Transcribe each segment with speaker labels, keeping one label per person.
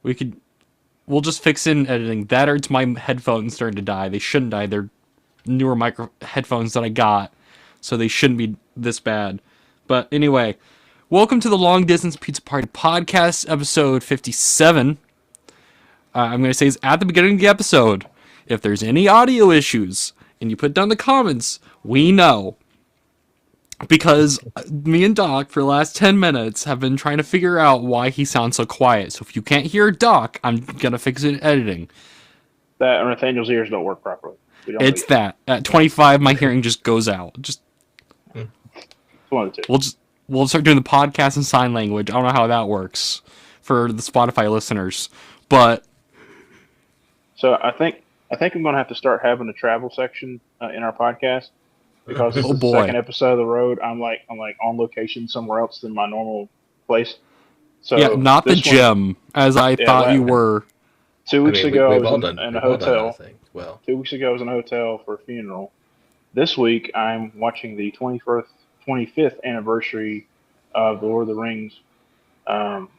Speaker 1: We'll just fix it in editing. That or it's my headphones starting to die. They shouldn't die. They're newer micro headphones that I got, so they shouldn't be this bad. But anyway, welcome to the Long Distance Pizza Party Podcast, episode 57. I'm going to say it's at the beginning of the episode. If there's any audio issues, and you put down the comments, we know. Because me and Dawk, for the last 10 minutes, have been trying to figure out why he sounds so quiet. So if you can't hear Dawk, I'm going to fix it in editing.
Speaker 2: That or Nathaniel's ears don't work properly.
Speaker 1: It's that. At 25, my hearing just goes out. Just
Speaker 2: one of the two.
Speaker 1: We'll start doing the podcast in sign language. I don't know how that works for the Spotify listeners. But
Speaker 2: so I think I'm going to have to start having a travel section in our podcast. Because this is the second episode of the road, I'm like on location somewhere else than my normal place. So
Speaker 1: yeah, not the gym as I thought you were.
Speaker 2: 2 weeks ago, I was in a hotel. 2 weeks ago, I was in a hotel for a funeral. This week, I'm watching the 25th anniversary of The Lord of the Rings,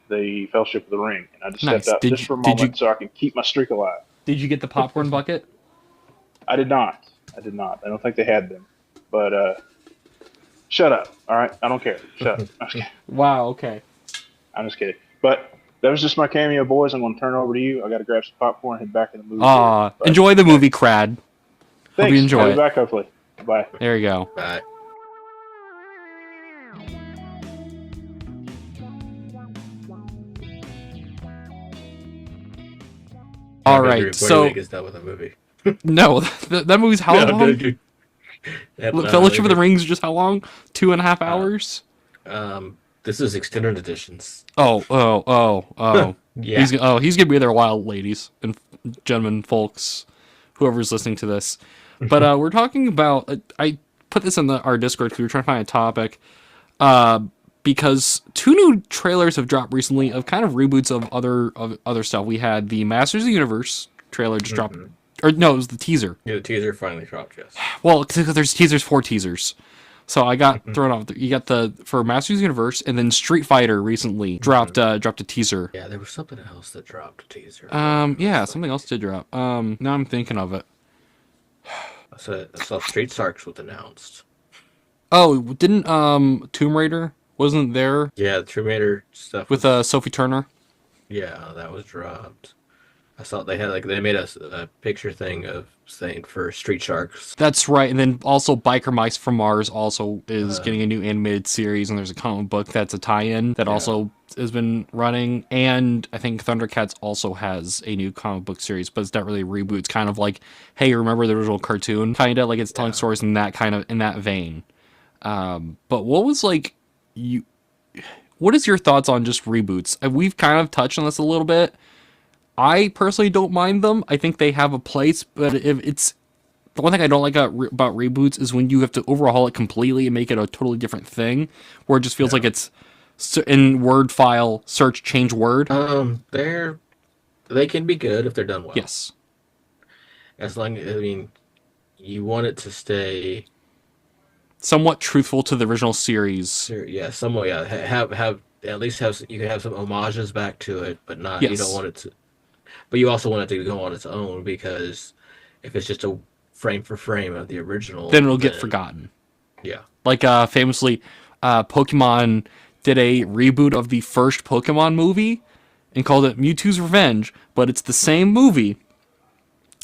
Speaker 2: the Fellowship of the Ring. And I just stepped up just for a moment so I can keep my streak alive.
Speaker 1: Did you get the popcorn bucket?
Speaker 2: I did not. I don't think they had them. But shut up, all right? I don't care. Shut up. I'm just kidding.
Speaker 1: Wow, okay.
Speaker 2: I'm just kidding. But that was just my cameo, boys. I'm going to turn it over to you. I got to grab some popcorn and head back in the movie.
Speaker 1: Enjoy the movie, Crad.
Speaker 2: Thanks.
Speaker 1: Hope you enjoy
Speaker 2: I'll
Speaker 1: it.
Speaker 2: be back, hopefully. Bye.
Speaker 1: There you go.
Speaker 3: Bye.
Speaker 1: All right, so
Speaker 3: is done with a movie.
Speaker 1: No, that movie's how long? Fellowship of the Rings is just how long? 2.5 hours?
Speaker 3: This is extended editions.
Speaker 1: Oh.
Speaker 3: Yeah.
Speaker 1: He's gonna be there a while, ladies and gentlemen, folks, whoever's listening to this. But we're talking about. I put this in our Discord because we were trying to find a topic. Because 2 new trailers have dropped recently of kind of reboots of other stuff. We had the Masters of the Universe trailer just dropped. Or no, it was the teaser.
Speaker 3: Yeah, the teaser finally dropped, yes.
Speaker 1: Well, because there's teasers for teasers. So I got thrown off. You got for Masters of the Universe, and then Street Fighter recently dropped a teaser.
Speaker 3: Yeah, there was something else that dropped a teaser.
Speaker 1: Yeah, something else did drop. Now I'm thinking of it.
Speaker 3: I saw Street Sharks was announced.
Speaker 1: Oh, didn't Tomb Raider wasn't there?
Speaker 3: Yeah, the Tomb Raider stuff
Speaker 1: with Sophie Turner.
Speaker 3: Yeah, that was dropped. I saw they made a picture thing of saying for Street Sharks.
Speaker 1: That's right, and then also Biker Mice from Mars also is getting a new animated series, and there's a comic book that's a tie-in that also has been running, and I think Thundercats also has a new comic book series, but it's not really a reboot. It's kind of like, hey, remember the original cartoon? Kind of like it's telling stories in that vein. But what was what is your thoughts on just reboots? We've kind of touched on this a little bit. I personally don't mind them. I think they have a place, but if it's the one thing I don't like about reboots is when you have to overhaul it completely and make it a totally different thing, where it just feels like it's in Word file, search, change word.
Speaker 3: They can be good if they're done well.
Speaker 1: Yes.
Speaker 3: As long as, you want it to stay
Speaker 1: somewhat truthful to the original series.
Speaker 3: Yeah, somewhat. Yeah, have at least you can have some homages back to it, but not. You don't want it to. But you also want it to go on its own, because if it's just a frame for frame of the original,
Speaker 1: then it'll get forgotten.
Speaker 3: Yeah.
Speaker 1: Like famously, Pokemon did a reboot of the first Pokemon movie and called it Mewtwo's Revenge, but it's the same movie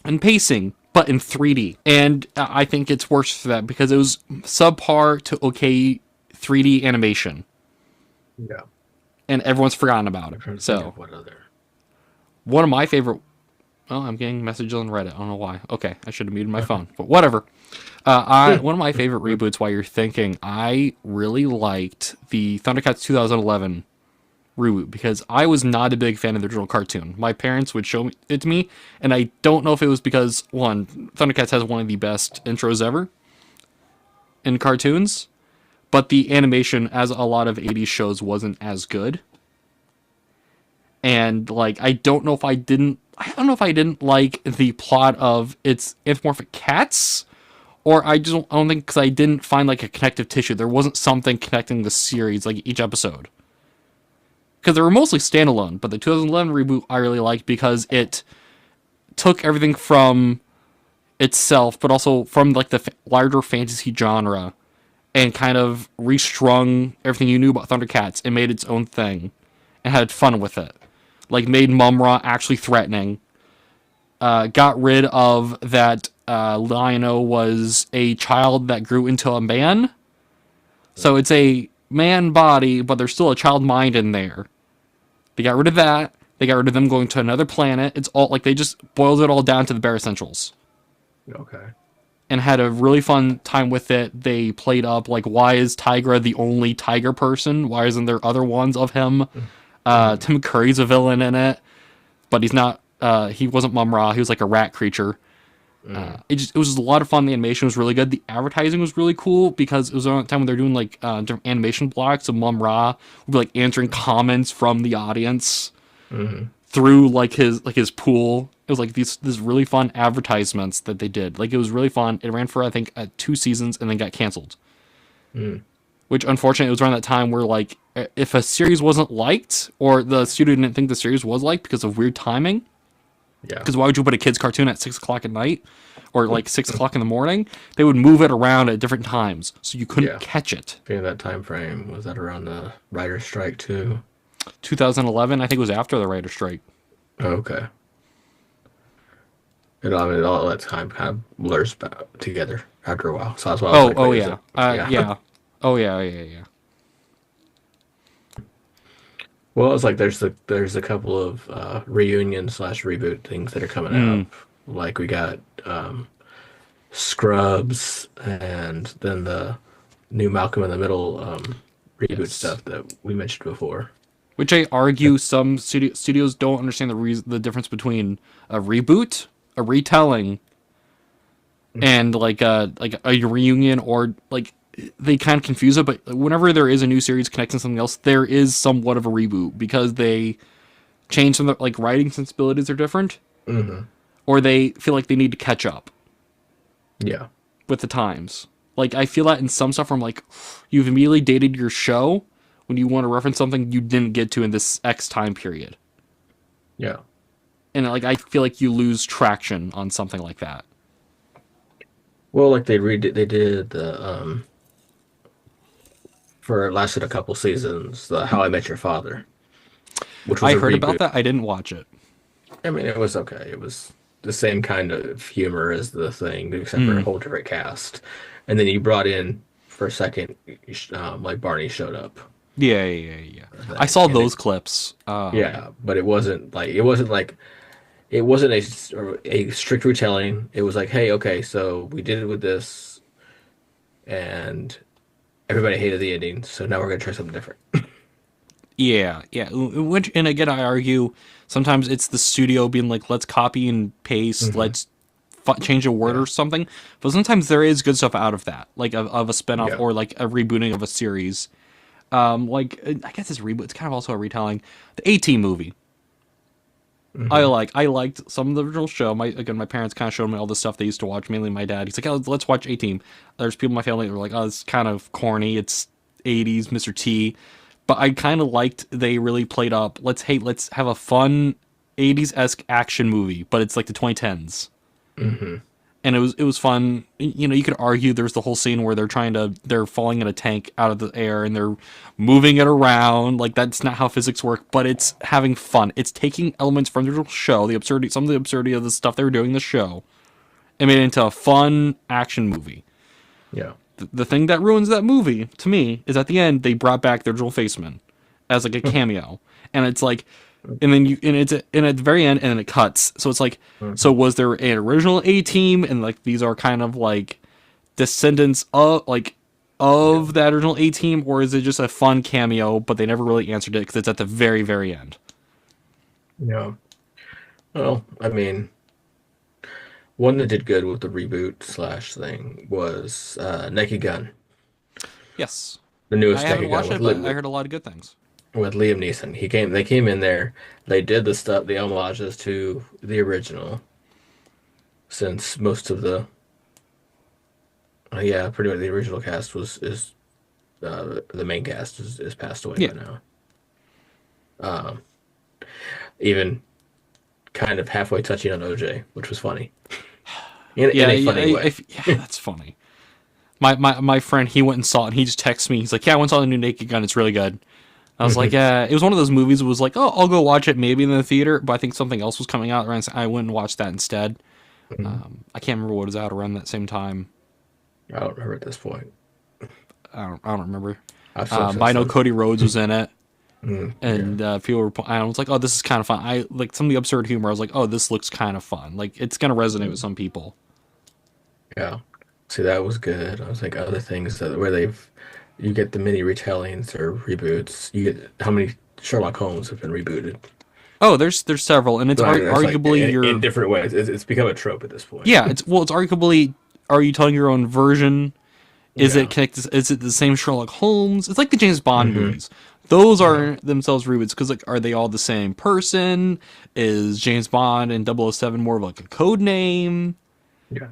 Speaker 1: and pacing, but in 3D. And I think it's worse for that because it was subpar to okay 3D animation.
Speaker 3: Yeah.
Speaker 1: And everyone's forgotten about it. So,
Speaker 3: what other?
Speaker 1: One of my favorite... Oh, I'm getting messages on Reddit. I don't know why. Okay, I should have muted my phone. But whatever. One of my favorite reboots, while you're thinking, I really liked the Thundercats 2011 reboot because I was not a big fan of the original cartoon. My parents would show it to me, and I don't know if it was because, one, Thundercats has one of the best intros ever in cartoons, but the animation, as a lot of 80s shows, wasn't as good. And, I don't know if I didn't like the plot of its anthropomorphic cats, or I don't think because I didn't find, a connective tissue. There wasn't something connecting the series, each episode. because they were mostly standalone. But the 2011 reboot I really liked because it took everything from itself, but also from like the larger fantasy genre, and kind of restrung everything you knew about Thundercats and made its own thing, and had fun with it. Like made Mumra actually threatening. Got rid of that Lion-O was a child that grew into a man. So it's a man body, but there's still a child mind in there. They got rid of that. They got rid of them going to another planet. It's all like they just boiled it all down to the bare essentials.
Speaker 3: Okay.
Speaker 1: And had a really fun time with it. They played up like, why is Tigra the only tiger person? Why isn't there other ones of him? Tim Curry's a villain in it, but he's not. He wasn't Mum-Ra. He was like a rat creature. It was just a lot of fun. The animation was really good. The advertising was really cool because it was around the time when they're doing like different animation blocks. So Mum-Ra would be like answering comments from the audience through like his pool. It was like these really fun advertisements that they did. Like it was really fun. It ran for I think 2 seasons and then got canceled. Which unfortunately it was around that time where like if a series wasn't liked or the studio didn't think the series was liked because of weird timing.
Speaker 3: Yeah.
Speaker 1: Because why would you put a kid's cartoon at 6 o'clock at night or like 6 o'clock in the morning? They would move it around at different times so you couldn't catch it.
Speaker 3: In that time frame, was that around the writer's strike too?
Speaker 1: 2011, I think it was after the writer's strike.
Speaker 3: Oh, okay. I mean, all that time kind of blurs back together after a while. So that's why I was
Speaker 1: yeah. Oh yeah.
Speaker 3: Well, it's like there's a couple of reunion / reboot things that are coming up. Like we got Scrubs, and then the new Malcolm in the Middle reboot stuff that we mentioned before.
Speaker 1: Which I argue some studios don't understand the difference between a reboot, a retelling, and like a reunion, or like they kind of confuse it. But whenever there is a new series connecting something else, there is somewhat of a reboot because they change some like writing sensibilities are different, or they feel like they need to catch up.
Speaker 3: Yeah,
Speaker 1: with the times. Like I feel that in some stuff, I'm like, you've immediately dated your show when you want to reference something you didn't get to in this X time period.
Speaker 3: Yeah.
Speaker 1: And like I feel like you lose traction on something like that.
Speaker 3: Well, like they did the for it lasted a couple seasons, the How I Met Your Father.
Speaker 1: Which was I heard about that. I didn't watch it.
Speaker 3: I mean, it was okay. It was the same kind of humor as the thing, except for a whole different cast. And then you brought in for a second, like Barney showed up.
Speaker 1: Yeah. I saw those clips.
Speaker 3: Yeah, but it wasn't a strict retelling. It was like, hey, okay, so we did it with this, and everybody hated the ending, so now we're gonna try something different.
Speaker 1: Yeah. Which, and again, I argue sometimes it's the studio being like, let's copy and paste, let's change a word or something. But sometimes there is good stuff out of that, like of a spinoff or like a rebooting of a series. Like I guess it's reboot. It's kind of also a retelling. The A-Team movie. I liked some of the original show. My parents kind of showed me all the stuff they used to watch. Mainly my dad. He's like, oh, let's watch A-Team. There's people in my family that were like, oh, it's kind of corny. It's 80s Mr. T. But I kind of liked they really played up. Let's have a fun 80s-esque action movie, but it's like the 2010s. And it was fun. You know, you could argue there's the whole scene where they're falling in a tank out of the air and they're moving it around. Like that's not how physics work, but it's having fun. It's taking elements from the original show, some of the absurdity of the stuff they were doing in the show, and made it into a fun action movie.
Speaker 3: Yeah.
Speaker 1: The thing that ruins that movie to me is at the end they brought back the original Faceman as like a cameo, and it's like. And then at the very end, and then it cuts. So it's like, so was there an original A-Team, and like these are kind of like descendants of that original A-Team, or is it just a fun cameo? But they never really answered it because it's at the very, very end.
Speaker 3: Yeah. Well, I mean, one that did good with the reboot / thing was Naked Gun.
Speaker 1: Yes,
Speaker 3: the newest
Speaker 1: I haven't
Speaker 3: Naked
Speaker 1: watched
Speaker 3: Gun.
Speaker 1: it, but I heard a lot of good things.
Speaker 3: With Liam Neeson. They came in there, they did the homages to the original, since most of the pretty much the original cast is the main cast is passed away by now. Um, even kind of halfway touching on OJ, which was funny. In a funny way.
Speaker 1: Yeah, that's funny. My friend, he went and saw it, and he just texted me. He's like, yeah, I went and saw the new Naked Gun. It's really good. I was like, yeah, it was one of those movies. It was like, oh, I'll go watch it maybe in the theater, but I think something else was coming out around. I went and watched that instead. I can't remember what was out around that same time.
Speaker 3: I don't remember at this point.
Speaker 1: I don't remember.
Speaker 3: But
Speaker 1: I know Cody Rhodes was in it, and
Speaker 3: yeah.
Speaker 1: people were. I was like, oh, this is kind of fun. I like some of the absurd humor. I was like, oh, this looks kind of fun. Like it's gonna resonate with some people.
Speaker 3: Yeah. See, that was good. I was like other things that where you get the mini retellings or reboots. You get how many Sherlock Holmes have been rebooted?
Speaker 1: Oh, there's several, and it's arguably
Speaker 3: like,
Speaker 1: your
Speaker 3: in different ways. It's become a trope at this point.
Speaker 1: Yeah, it's arguably. Are you telling your own version? Is it connected? Is it the same Sherlock Holmes? It's like the James Bond movies. Those are themselves reboots because like, are they all the same person? Is James Bond and 007 more of like a code name?
Speaker 3: Yeah.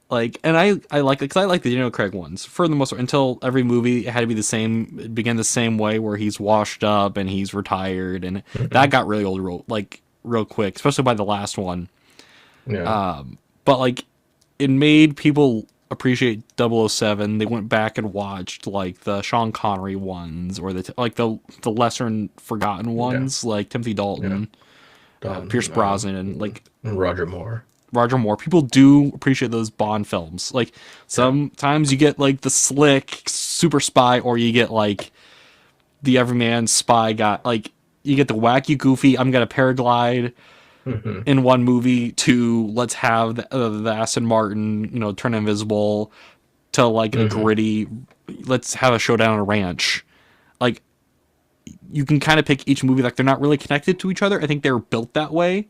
Speaker 1: Like, and I like it because I like the Daniel Craig ones for the most part. Until every movie it had to be the same, it began the same way where he's washed up and he's retired, and that got really old real quick, especially by the last one.
Speaker 3: Yeah.
Speaker 1: But like, it made people appreciate 007. They went back and watched like the Sean Connery ones or the lesser and forgotten ones like Timothy Dalton, Pierce Brosnan, and like
Speaker 3: Roger Moore.
Speaker 1: People do appreciate those Bond films. Like sometimes you get like the slick super spy, or you get like the everyman spy guy. Like you get the wacky, goofy. I'm gonna paraglide in one movie. To let's have the Aston Martin, turn invisible. To like a gritty. Let's have a showdown on a ranch. Like you can kind of pick each movie. Like they're not really connected to each other. I think they were built that way.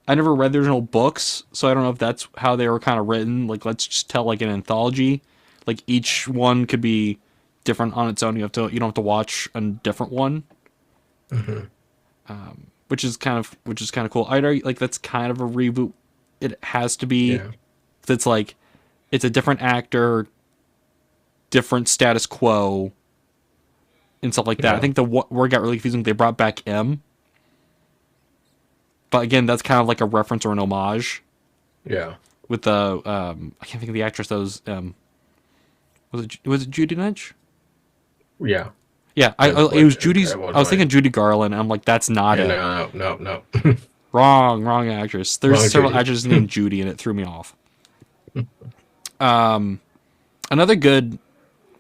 Speaker 1: I never read the original books, so I don't know if that's how they were kind of written. Like, let's just tell like an anthology. Like each one could be different on its own. You don't have to watch a different one. Which is kind of cool. I'd argue like that's kind of a reboot. It has to be. It's like it's a different actor, different status quo, and stuff like that. I think the word got really confusing. They brought back M. But again, that's kind of like a reference or an homage.
Speaker 3: Yeah.
Speaker 1: With the I can't think of the actress that was it Judi Dench?
Speaker 3: Yeah.
Speaker 1: Yeah, it was Judy's. I was thinking Judy Garland. And I'm like, that's not it.
Speaker 3: No.
Speaker 1: Wrong actress. There's several actresses named Judy, and it threw me off. Another good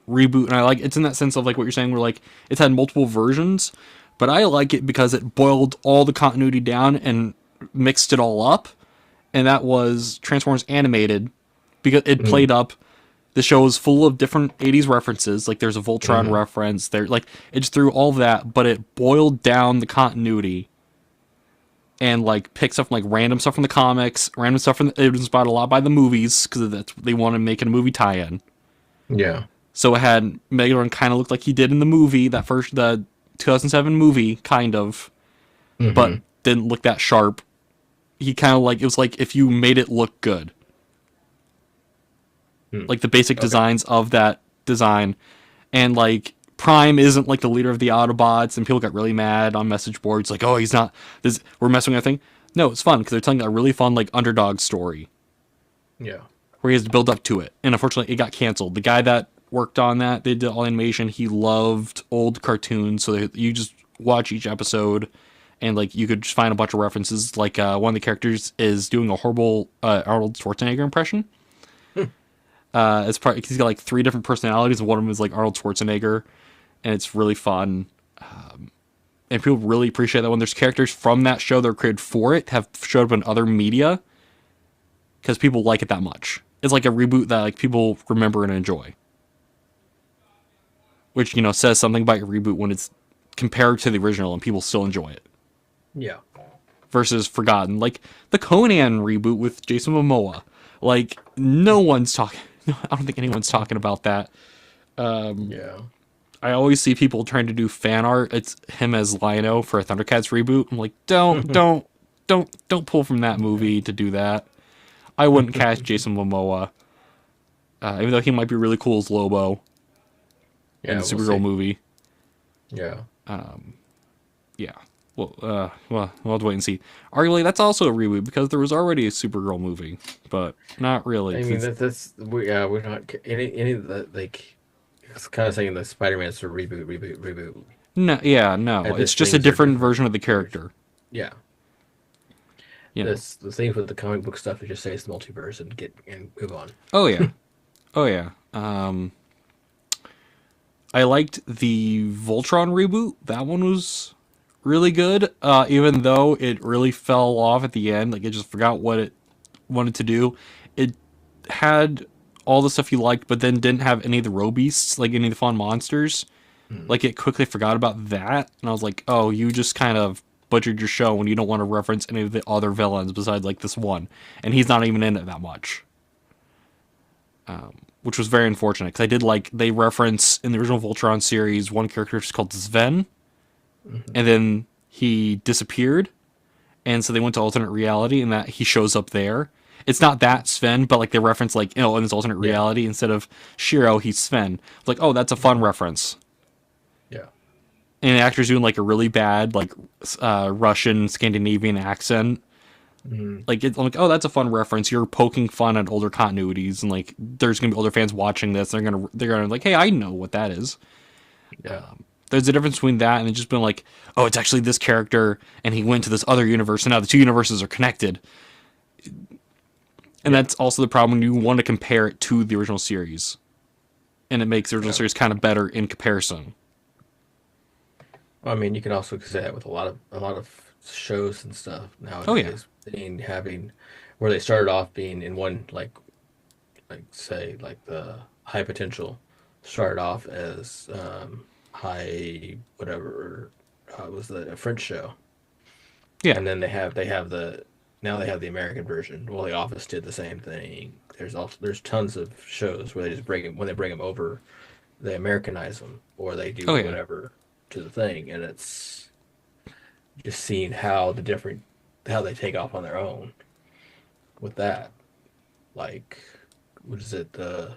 Speaker 1: reboot, and I like it's in that sense of like what you're saying, where like it's had multiple versions. But I like it because it boiled all the continuity down and mixed it all up. And that was Transformers Animated. Because it played up. The show is full of different 80s references. Like there's a Voltron reference. There, like it just threw all that. But it boiled down the continuity. And like picked stuff from like random stuff from the comics. Random stuff from it was inspired a lot by the movies. Because that's they want to make a movie tie-in.
Speaker 3: Yeah.
Speaker 1: So it had Megatron kind of looked like he did in the movie. The 2007 movie, kind of, but didn't look that sharp. He kind of like, it was like if you made it look good. Like the basic designs of that design. And like, Prime isn't like the leader of the Autobots, and people got really mad on message boards, like, oh, he's not, we're messing with everything. No, it's fun, because they're telling a really fun, like, underdog story.
Speaker 3: Yeah.
Speaker 1: Where he has to build up to it. And unfortunately, it got canceled. The guy that worked on that, they did all animation, he loved old cartoons, so you just watch each episode and like you could just find a bunch of references. Like one of the characters is doing a horrible Arnold Schwarzenegger impression. As part, he's got like 3 different personalities, and one of them is like Arnold Schwarzenegger, and it's really fun. And people really appreciate that when there's characters from that show that are created for it have showed up in other media, because people like it that much. It's like a reboot that like people remember and enjoy. Which, says something about your reboot when it's compared to the original and people still enjoy it.
Speaker 3: Yeah.
Speaker 1: Versus forgotten. Like the Conan reboot with Jason Momoa. Like, no one's talking. I don't think anyone's talking about that.
Speaker 3: Yeah.
Speaker 1: I always see people trying to do fan art. It's him as Lion-O for a Thundercats reboot. I'm like, don't pull from that movie to do that. I wouldn't cast Jason Momoa. Even though he might be really cool as Lobo. In the Supergirl movie.
Speaker 3: Yeah.
Speaker 1: Yeah. We'll have to wait and see. Arguably, that's also a reboot because there was already a Supergirl movie, but not really.
Speaker 3: I mean, we're not any of the like. It's kind of saying the Spider-Man's a reboot.
Speaker 1: No, yeah, no.
Speaker 3: And
Speaker 1: It's just a different version of the character.
Speaker 3: Yeah.
Speaker 1: You know.
Speaker 3: The thing with the comic book stuff is just say it's the multiverse and move on.
Speaker 1: Oh yeah, oh yeah. I liked the Voltron reboot. That one was really good. Even though it really fell off at the end, like it just forgot what it wanted to do. It had all the stuff you liked, but then didn't have any of the Robeasts, like any of the fun monsters. Like it quickly forgot about that, and I was like, oh, you just kind of butchered your show when you don't want to reference any of the other villains besides like this one, and he's not even in it that much. Which was very unfortunate because I did like they reference in the original Voltron series one character is called Sven, and then he disappeared, and so they went to alternate reality, and that he shows up there. It's not that Sven, but like they reference like in this alternate reality instead of Shiro, he's Sven. It's like, oh, that's a fun reference.
Speaker 3: Yeah,
Speaker 1: and the actor's doing like a really bad like Russian Scandinavian accent. Like I'm like, oh, that's a fun reference. You're poking fun at older continuities, and like there's gonna be older fans watching this. They're gonna like, hey, I know what that is.
Speaker 3: Yeah.
Speaker 1: There's a difference between that and it just being like, oh, it's actually this character, and he went to this other universe, and now the two universes are connected. And that's also the problem when you want to compare it to the original series, and it makes the original series kind of better in comparison.
Speaker 3: Well, I mean, you can also say that with a lot of shows and stuff nowadays.
Speaker 1: Oh yeah.
Speaker 3: Having where they started off being in one like say like the High Potential started off as high whatever was a French show.
Speaker 1: Yeah.
Speaker 3: And then they have the American version. Well, The Office did the same thing. There's tons of shows where they just bring them over, they Americanize them or they do whatever to the thing, and it's just seeing how they take off on their own with that. Like, what is it? The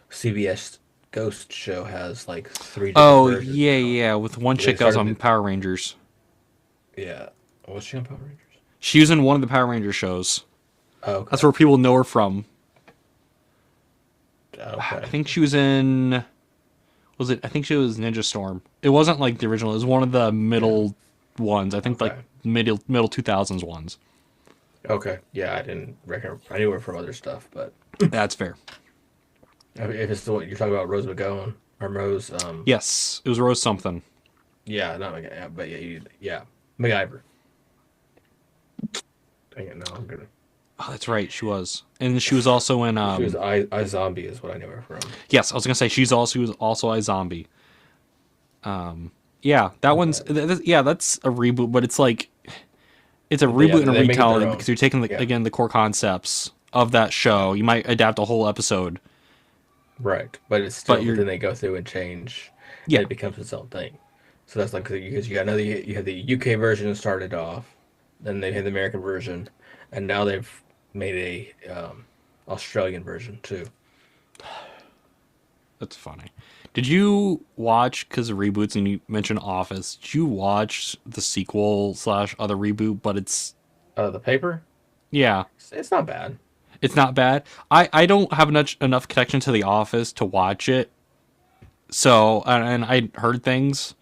Speaker 3: CBS Ghost show has like 3 different versions.
Speaker 1: Yeah. With one chick that was on Power Rangers.
Speaker 3: Yeah. Was she on Power Rangers?
Speaker 1: She was in one of the Power Rangers shows.
Speaker 3: Oh, okay.
Speaker 1: That's where people know her from.
Speaker 3: Okay.
Speaker 1: I think she was in... I think she was Ninja Storm. It wasn't like the original. It was one of the middle ones. I think like middle 2000s ones.
Speaker 3: Okay. Yeah, I didn't reckon. I knew her from other stuff, but
Speaker 1: that's fair.
Speaker 3: If it's the one you're talking about, Rose McGowan or Rose.
Speaker 1: Yes, it was Rose something.
Speaker 3: Yeah, not McGyver, but MacGyver. Dang it! No, I'm gonna.
Speaker 1: Oh, that's right. She was, and she was also in.
Speaker 3: She was iZombie is what I knew her from.
Speaker 1: Yes, I was gonna say she was also iZombie. Yeah, that one's that's a reboot, but it's like it's a reboot and a retelling because you're taking the core concepts of that show. You might adapt a whole episode,
Speaker 3: right? But it's still then they go through and change. Yeah, and it becomes its own thing. So that's like because you have the UK version started off, then they had the American version, and now they've made a Australian version too.
Speaker 1: That's funny. Did you watch, because of reboots and you mentioned Office, did you watch the sequel / other reboot, but it's...
Speaker 3: The paper?
Speaker 1: Yeah.
Speaker 3: It's not bad.
Speaker 1: It's not bad. I don't have enough connection to The Office to watch it. So, and I heard things.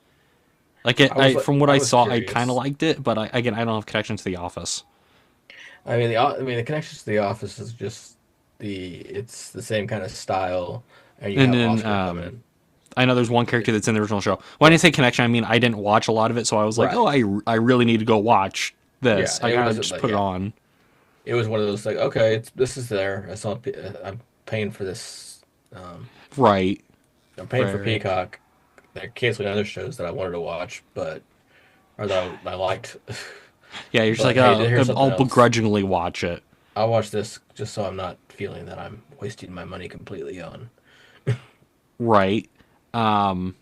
Speaker 1: Like, from what I saw, curious. I kind of liked it, but I don't have connection to The Office.
Speaker 3: I mean, the connection to The Office is just it's the same kind of style. And then,
Speaker 1: I know there's one character that's in the original show. When I say connection, I mean I didn't watch a lot of it, so I was like, I really need to go watch this. I gotta just put it on.
Speaker 3: It was one of those like, okay, this is there. I'm paying for this.
Speaker 1: Right.
Speaker 3: I'm paying for Peacock. They're canceling other shows that I wanted to watch, or that I liked.
Speaker 1: Yeah, you're just like, I'll begrudgingly watch it.
Speaker 3: I'll watch this just so I'm not feeling that I'm wasting my money completely on.
Speaker 1: Right. There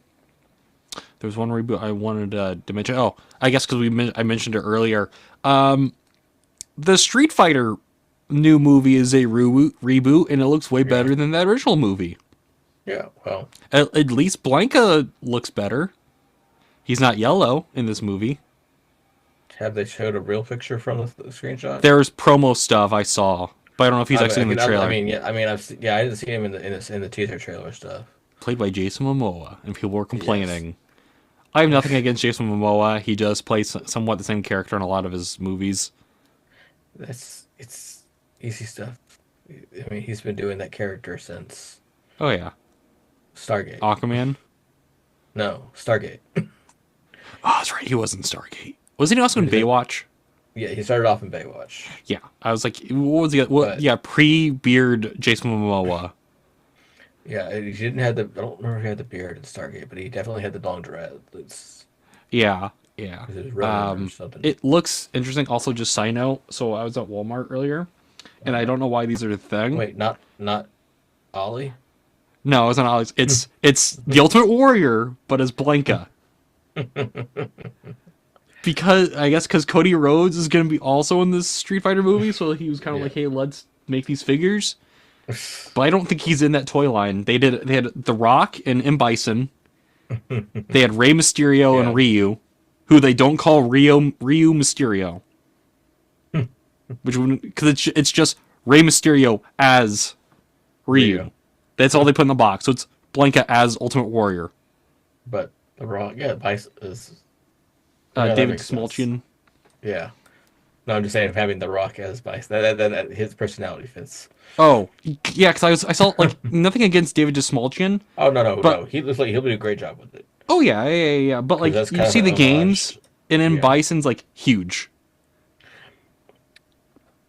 Speaker 1: was one reboot I wanted to mention. Oh, I guess because I mentioned it earlier. The Street Fighter new movie is a reboot, and it looks way better than that original movie.
Speaker 3: Yeah, well.
Speaker 1: At least Blanca looks better. He's not yellow in this movie.
Speaker 3: Have they showed a real picture from the screenshot?
Speaker 1: There's promo stuff I saw, but I don't know if he's actually in the trailer.
Speaker 3: I didn't see him in the teaser trailer stuff.
Speaker 1: Played by Jason Momoa, and people were complaining. Yes. I have nothing against Jason Momoa. He does play somewhat the same character in a lot of his movies.
Speaker 3: It's easy stuff. I mean, he's been doing that character since.
Speaker 1: Oh yeah.
Speaker 3: Stargate.
Speaker 1: Aquaman.
Speaker 3: No, Stargate.
Speaker 1: Oh, that's right. He was in Stargate. Wasn't he also in Baywatch?
Speaker 3: Yeah, he started off in Baywatch.
Speaker 1: Yeah, I was like, what was he? Yeah, pre-beard Jason Momoa.
Speaker 3: Yeah, he didn't have the. I don't remember if he had the beard in Stargate, but he definitely had the long dreads.
Speaker 1: Yeah.
Speaker 3: It
Speaker 1: looks interesting. Also, just side note. So I was at Walmart earlier, and I don't know why these are a thing.
Speaker 3: Wait, not Ollie.
Speaker 1: No, it wasn't Ollie's. It's the Ultimate Warrior, but as Blanca. Because Cody Rhodes is going to be also in this Street Fighter movie, so he was kind of like, hey, let's make these figures. But I don't think he's in that toy line. They had The Rock and M. Bison. They had Rey Mysterio and Ryu, who they don't call Ryu Mysterio. Because it's just Rey Mysterio as Ryu. That's all they put in the box. So it's Blanca as Ultimate Warrior.
Speaker 3: But The Rock, Bison is...
Speaker 1: David Smolcian.
Speaker 3: Yeah. No, I'm just saying, having The Rock as Bison, that his personality fits.
Speaker 1: Oh, yeah, because I saw, like, nothing against David Smolcian.
Speaker 3: Oh, no. He looks like he'll do a great job with it.
Speaker 1: Oh, yeah. But, like, you see the games, and then Bison's, like, huge.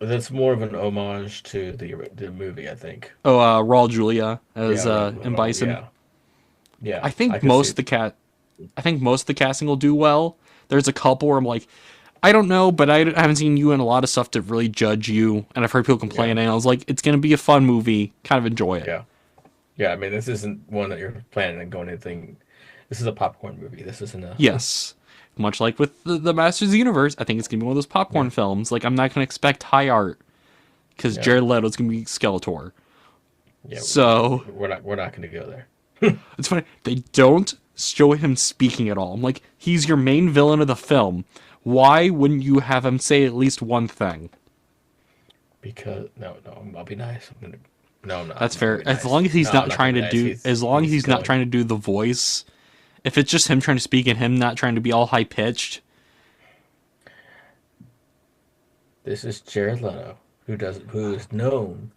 Speaker 3: That's more of an homage to the movie, I think.
Speaker 1: Oh, Raul Julia as M. Bison.
Speaker 3: Yeah.
Speaker 1: I think most of the casting will do well. There's a couple where I'm like, I don't know, but I haven't seen you in a lot of stuff to really judge you, and I've heard people complaining. I was like, it's going to be a fun movie. Kind of enjoy it.
Speaker 3: Yeah, I mean, this isn't one that you're planning on going anything. This is a popcorn movie. This isn't a...
Speaker 1: Yes. Much like with the Masters of the Universe, I think it's going to be one of those popcorn films. Like, I'm not going to expect high art, because Jared Leto's going to be Skeletor.
Speaker 3: Yeah,
Speaker 1: so...
Speaker 3: We're not going to go there.
Speaker 1: It's funny. They don't show him speaking at all. I'm like, he's your main villain of the film. Why wouldn't you have him say at least one thing?
Speaker 3: Because no, I'll be nice. No, I'm not.
Speaker 1: That's fair. As long as he's not trying to do, as long as he's not trying to do the voice. If it's just him trying to speak and him not trying to be all high pitched.
Speaker 3: This is Jared Leto, who is known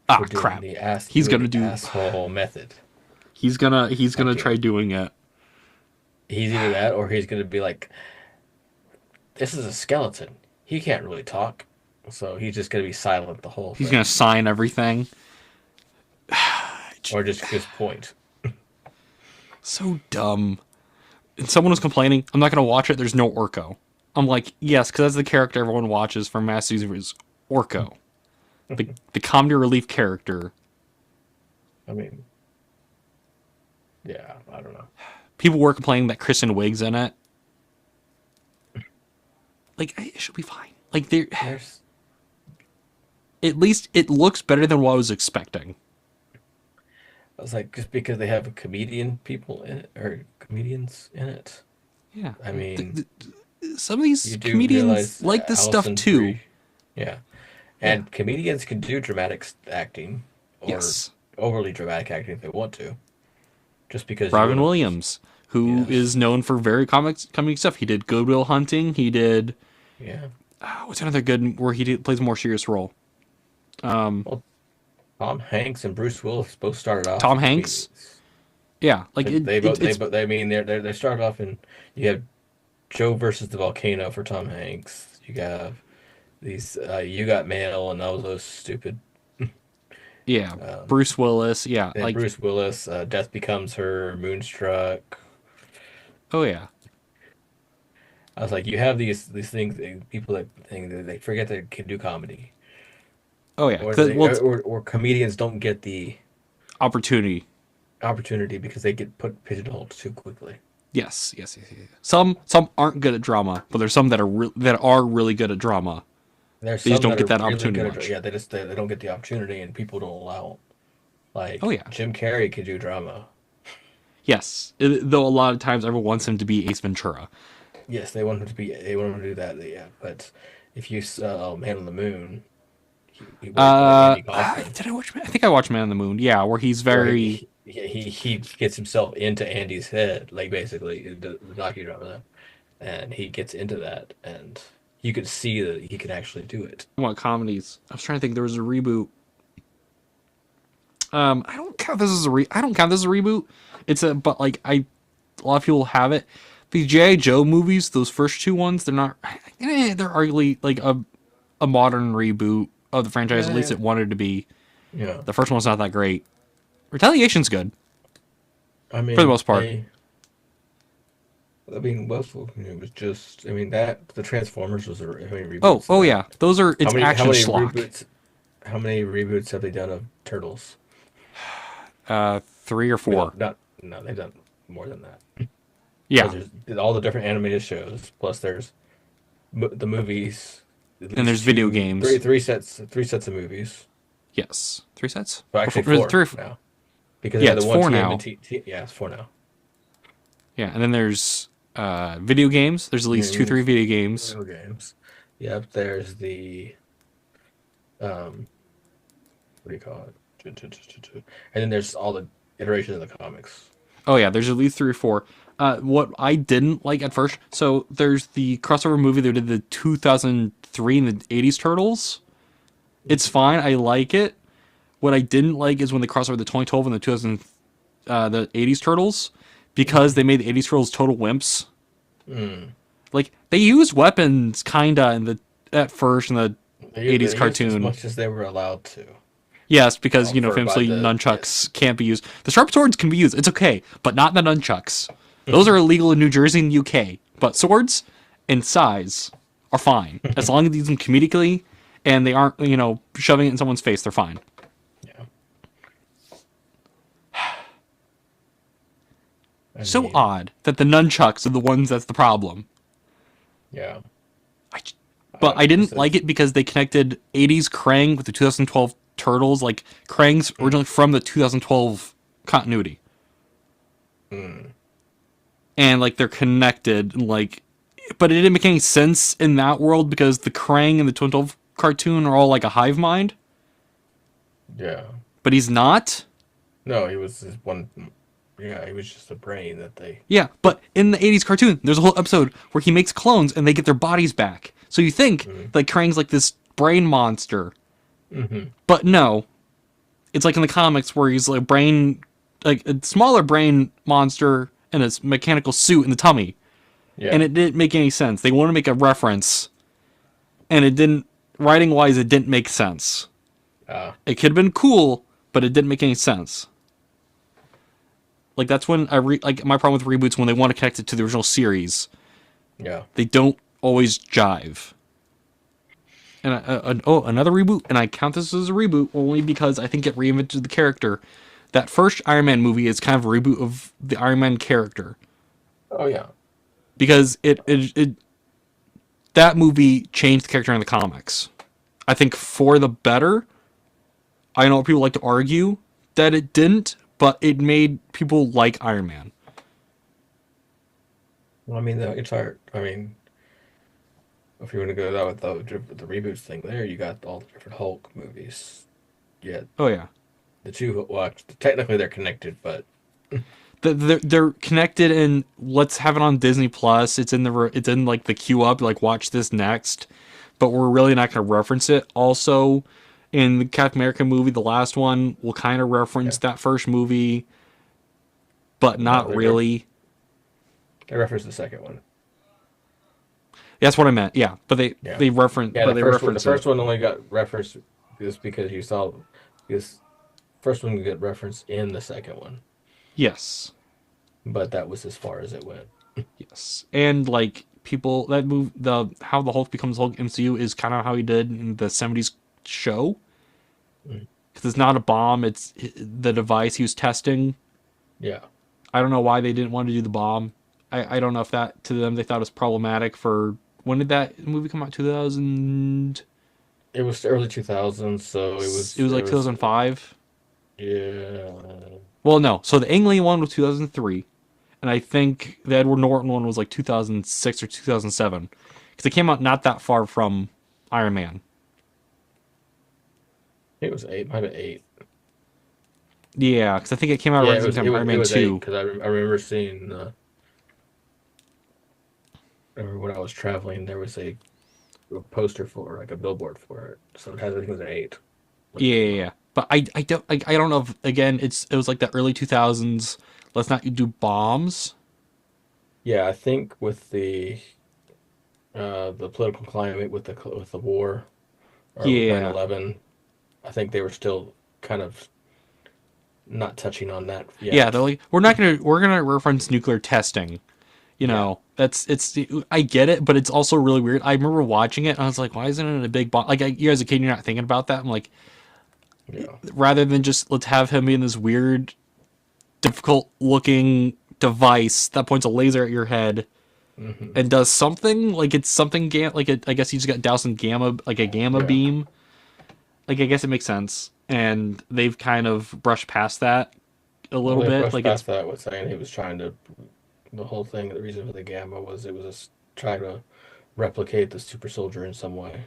Speaker 3: for doing
Speaker 1: crap.
Speaker 3: He's
Speaker 1: gonna do
Speaker 3: asshole method.
Speaker 1: He's gonna try doing it.
Speaker 3: He's either that or he's gonna be like, this is a skeleton. He can't really talk. So he's just going to be silent the whole thing.
Speaker 1: He's going to sign everything.
Speaker 3: Or just point.
Speaker 1: So dumb. And someone was complaining, I'm not going to watch it, there's no Orko. I'm like, yes, because that's the character everyone watches from Masters of is Orko. the comedy relief character.
Speaker 3: I mean, yeah, I don't know.
Speaker 1: People were complaining that Kristen Wiig's in it. Like, it should be fine. Like, there's... At least it looks better than what I was expecting.
Speaker 3: I was like, just because they have comedians in it.
Speaker 1: Yeah.
Speaker 3: I mean...
Speaker 1: some of these comedians like this stuff, too.
Speaker 3: Yeah. And comedians can do dramatic acting. Or overly dramatic acting if they want to. Just because...
Speaker 1: Robin Williams, who is known for very comedy stuff. He did Good Will Hunting. He did...
Speaker 3: Yeah.
Speaker 1: What's another good where plays a more serious role?
Speaker 3: Well, Tom Hanks and Bruce Willis both started off.
Speaker 1: Tom Hanks? Yeah. Like
Speaker 3: they started off in... You have Joe versus the Volcano for Tom Hanks. You have these... You Got Mail and all those stupid...
Speaker 1: Yeah. Bruce Willis. Yeah.
Speaker 3: Like Bruce Willis. Death Becomes Her. Moonstruck.
Speaker 1: Oh, yeah.
Speaker 3: I was like, you have these things, people that think that they forget they can do comedy.
Speaker 1: Oh yeah,
Speaker 3: or comedians don't get the
Speaker 1: opportunity
Speaker 3: because they get pigeonholed too quickly.
Speaker 1: Yes. Some aren't good at drama, but there's some that are really good at drama. They just don't get that opportunity.
Speaker 3: They don't get the opportunity, and people don't allow them. Like,
Speaker 1: oh yeah,
Speaker 3: Jim Carrey could do drama.
Speaker 1: Yes, though a lot of times everyone wants him to be Ace Ventura.
Speaker 3: Yes, they want him to be. They want him to do that. Yeah, but if you saw Man on the Moon, he worked like Andy Kaufman,
Speaker 1: Did I watch? I think I watched Man on the Moon. Yeah, where he's
Speaker 3: where
Speaker 1: very.
Speaker 3: he gets himself into Andy's head, like basically the docudrama, and he gets into that, and you could see that he could actually do it.
Speaker 1: What comedies? I was trying to think. There was a reboot. I don't count this as a I don't count this as a reboot. It's a but like a lot of people have it. The G.I. Joe movies, those first two ones, they're not. They're arguably like a modern reboot of the franchise.
Speaker 3: Yeah,
Speaker 1: At least it wanted to be.
Speaker 3: yeah.
Speaker 1: The first one's not that great. Retaliation's good.
Speaker 3: I mean,
Speaker 1: for the most part.
Speaker 3: Westworld, it was just. I mean, that the Transformers was
Speaker 1: Oh,
Speaker 3: reboots.
Speaker 1: yeah, those are it's action schlock.
Speaker 3: How many reboots have they done of Turtles?
Speaker 1: 3 or 4.
Speaker 3: No, they've done more than that.
Speaker 1: Yeah,
Speaker 3: there's all the different animated shows. Plus, there's the movies.
Speaker 1: And there's video games.
Speaker 3: Three sets of movies.
Speaker 1: Yes, 3 sets.
Speaker 3: Well, actually, four now. Because
Speaker 1: yeah, it's 4 now.
Speaker 3: Yeah, it's 4 now.
Speaker 1: Yeah, and then there's video games. There's at least 2-3 video games.
Speaker 3: Video games. Yep. There's the what do you call it? And then there's all the iterations of the comics.
Speaker 1: Oh yeah, there's at least 3 or 4. What I didn't like at first, so there's the crossover movie that did the 2003 and the 80s Turtles. It's fine, I like it. What I didn't like is when they crossed over the 2012 and the 80s Turtles, because they made the 80s Turtles total wimps. Like they used weapons kinda at first in the 80s cartoon,
Speaker 3: as much as they were allowed to.
Speaker 1: Yes, because famously nunchucks can't be used. The sharp swords can be used. It's okay, but not the nunchucks. Those are illegal in New Jersey and the UK. But swords and sais are fine as long as they use them comedically and they aren't shoving it in someone's face. They're fine.
Speaker 3: Yeah.
Speaker 1: So odd that the nunchucks are the ones that's the problem.
Speaker 3: Yeah.
Speaker 1: But I didn't like it because they connected 80s Krang with the 2012 Turtles. Like, Krang's originally from the 2012 continuity. And, like, they're connected. Like, but it didn't make any sense in that world because the Krang in the 2012 cartoon are all, like, a hive mind.
Speaker 3: Yeah.
Speaker 1: But he's not?
Speaker 3: No, he was just one... Yeah, he was just a brain that they...
Speaker 1: Yeah, but in the 80s cartoon, there's a whole episode where he makes clones and they get their bodies back. So you think, like, Krang's like this brain monster. But no. It's like in the comics where he's like a smaller brain monster in a mechanical suit in the tummy. Yeah. And it didn't make any sense. They want to make a reference. And it didn't... Writing-wise, it didn't make sense. It could have been cool, but it didn't make any sense. Like, that's when my problem with reboots, when they want to connect it to the original series.
Speaker 3: Yeah.
Speaker 1: They don't always jive. And another reboot, and I count this as a reboot only because I think it reinvented the character. That first Iron Man movie is kind of a reboot of the Iron Man character.
Speaker 3: Oh yeah.
Speaker 1: Because that movie changed the character in the comics. I think for the better. I know people like to argue that it didn't, but it made people like Iron Man.
Speaker 3: Well, I mean, if you want to go with the reboots thing there, you got all the different Hulk movies. Yeah.
Speaker 1: Oh, yeah.
Speaker 3: The two, well, technically they're connected, but...
Speaker 1: They're connected, and let's have it on Disney Plus. It's in like the queue up, like watch this next, but we're really not going to reference it. Also, in the Captain America movie, the last one, we'll kind of reference that first movie, but not really.
Speaker 3: They reference the second one.
Speaker 1: That's what I meant. Yeah, but they reference. Yeah,
Speaker 3: the first one only got referenced just because you saw this first one get referenced in the second one.
Speaker 1: Yes,
Speaker 3: but that was as far as it went.
Speaker 1: Yes, and like people that move how the Hulk becomes Hulk MCU is kind of how he did in the 70s show. Because it's not a bomb; it's the device he was testing.
Speaker 3: Yeah,
Speaker 1: I don't know why they didn't want to do the bomb. I don't know if that to them they thought it was problematic for. When did that movie come out? 2000.
Speaker 3: It was early 2000s, so it was
Speaker 1: like 2005.
Speaker 3: Yeah.
Speaker 1: Well, no. So the Ang Lee one was 2003, and I think the Edward Norton one was like 2006 or 2007 because it came out not that far from Iron Man.
Speaker 3: It was 8, might have been 8.
Speaker 1: Yeah, because I think it came out around the same time Iron Man 2.
Speaker 3: Because I remember seeing. When I was traveling, there was a poster for like a billboard for it, so it has, I think it was an 8.
Speaker 1: Yeah. But I don't know if, again, it was like the early 2000s. Let's not do bombs.
Speaker 3: Yeah, I think with the political climate with the war or with 9/11, I think they were still kind of not touching on that yet.
Speaker 1: Yeah, they're like, we're gonna reference nuclear testing. You know, I get it, but it's also really weird. I remember watching it and I was like, why isn't it a big bomb? Like, you as a kid, you're not thinking about that. I'm like, rather than just let's have him be in this weird, difficult looking device that points a laser at your head and does something, like it's something I guess he just got doused in gamma beam. Like, I guess it makes sense. And they've kind of brushed past that a little bit.
Speaker 3: Like, past that with saying he was trying to, the whole thing, the reason for the gamma was it was just trying to replicate the super soldier in some way.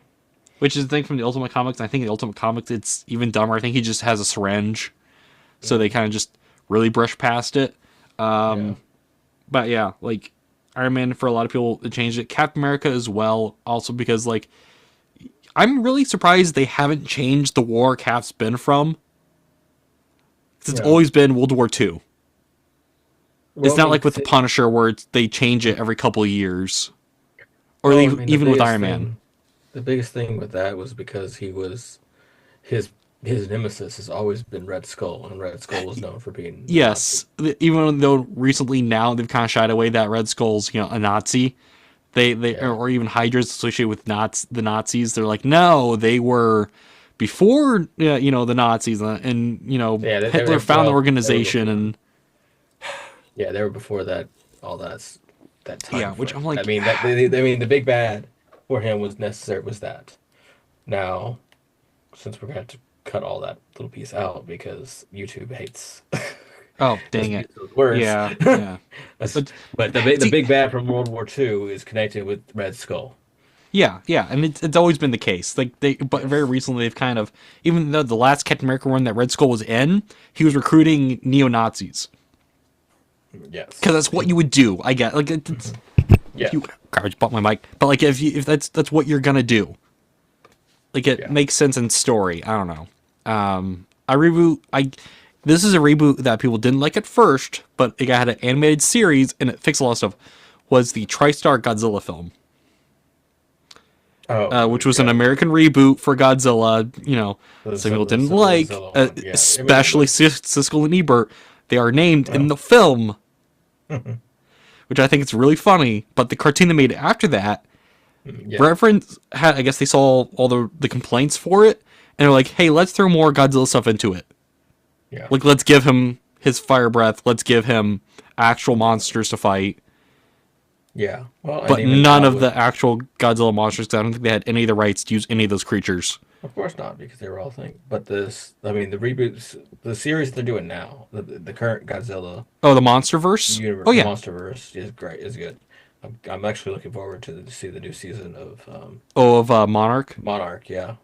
Speaker 1: Which is the thing from the Ultimate Comics. I think in the Ultimate Comics it's even dumber. I think he just has a syringe. So they kind of just really brush past it. But yeah, like Iron Man, for a lot of people, it changed it. Captain America as well, also because, like, I'm really surprised they haven't changed the war Cap's been from. It's always been World War II. Well, it's not like with the Punisher where they change it every couple of years. Or even with Iron Man.
Speaker 3: The biggest thing with that was because he was his nemesis has always been Red Skull, and Red Skull was known for being
Speaker 1: yes. Nazi. Even though recently now they've kind of shied away that Red Skull's a Nazi. Or even Hydra's associated with the Nazis. They're like, no, they were before the Nazis, and Hitler found the organization, and
Speaker 3: they were before that, all that time.
Speaker 1: Yeah, which I'm like,
Speaker 3: I mean, the big bad for him was that. Now, since we're going to cut all that little piece out because YouTube hates.
Speaker 1: Oh, dang it!
Speaker 3: Words.
Speaker 1: Yeah.
Speaker 3: but the big bad from World War II is connected with Red Skull.
Speaker 1: Yeah, and it's always been the case. Like but very recently they've kind of, even though the last Captain America one that Red Skull was in, he was recruiting neo-Nazis.
Speaker 3: Yes,
Speaker 1: because that's what you would do. I get like it's.
Speaker 3: Yeah.
Speaker 1: I just bought my mic, but like if that's what you're gonna do, like it makes sense in story. I don't know. This is a reboot that people didn't like at first, but it had an animated series and it fixed a lot of stuff. Was the TriStar Godzilla film, which was an American reboot for Godzilla. Some people didn't like, especially Siskel and Ebert. They are named in the film, which I think is really funny. But the cartoon they made after that, I guess they saw all the complaints for it, and they're like, "Hey, let's throw more Godzilla stuff into it."
Speaker 3: Yeah.
Speaker 1: Like, let's give him his fire breath. Let's give him actual monsters to fight.
Speaker 3: Yeah. Well,
Speaker 1: but none of the actual Godzilla monsters, because I don't think they had any of the rights to use any of those creatures.
Speaker 3: Of course not, because they were all things. But the reboots, the series they're doing now, the current Godzilla.
Speaker 1: Oh, the MonsterVerse?
Speaker 3: Universe, the MonsterVerse is great, is good. I'm actually looking forward to see the new season of...
Speaker 1: Monarch?
Speaker 3: Monarch, yeah.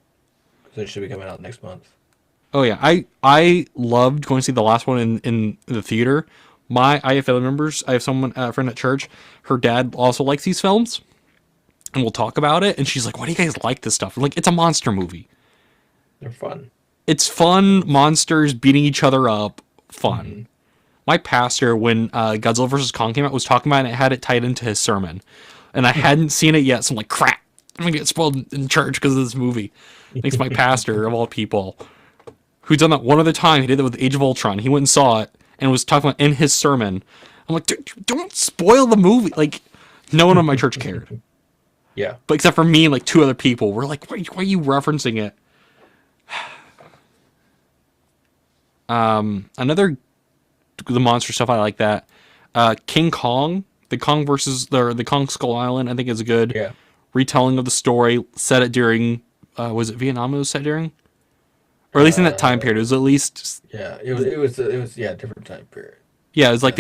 Speaker 3: So it should be coming out next month.
Speaker 1: Oh yeah, I loved going to see the last one in the theater. I have family members. I have a friend at church. Her dad also likes these films, and we'll talk about it. And she's like, "Why do you guys like this stuff?" I'm like, it's a monster movie.
Speaker 3: They're fun.
Speaker 1: It's fun. Monsters beating each other up. Fun. Mm-hmm. My pastor, when Godzilla vs. Kong came out, was talking about it and had it tied into his sermon, and I hadn't seen it yet. So I'm like, crap! I'm gonna get spoiled in church because of this movie. Thanks, my pastor of all people. Who's done that one other time. He did that with Age of Ultron. He went and saw it and was talking about in his sermon. I'm like, dude, don't spoil the movie. Like, no one in my church cared.
Speaker 3: Yeah.
Speaker 1: But except for me and like two other people. We're like, why are you referencing it? The monster stuff, I like that. King Kong, the Kong versus the Kong Skull Island, I think is a good retelling of the story. Set it during, was it Vietnam it was set during? Or at least in that time period, it was at least...
Speaker 3: Yeah, it was a different time period.
Speaker 1: Yeah, it was like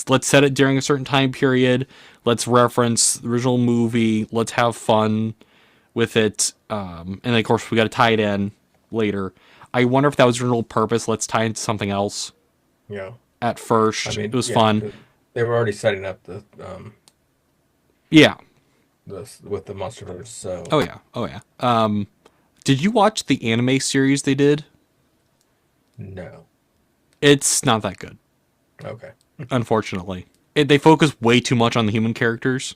Speaker 1: let's set it during a certain time period. Let's reference the original movie. Let's have fun with it. And then of course we got to tie it in later. I wonder if that was the original purpose. Let's tie into something else.
Speaker 3: Yeah.
Speaker 1: At first, it was fun.
Speaker 3: They were already setting up the
Speaker 1: yeah.
Speaker 3: With the MonsterVerse. So.
Speaker 1: Oh yeah. Did you watch the anime series they did?
Speaker 3: No.
Speaker 1: It's not that good.
Speaker 3: Okay.
Speaker 1: Unfortunately, they focus way too much on the human characters.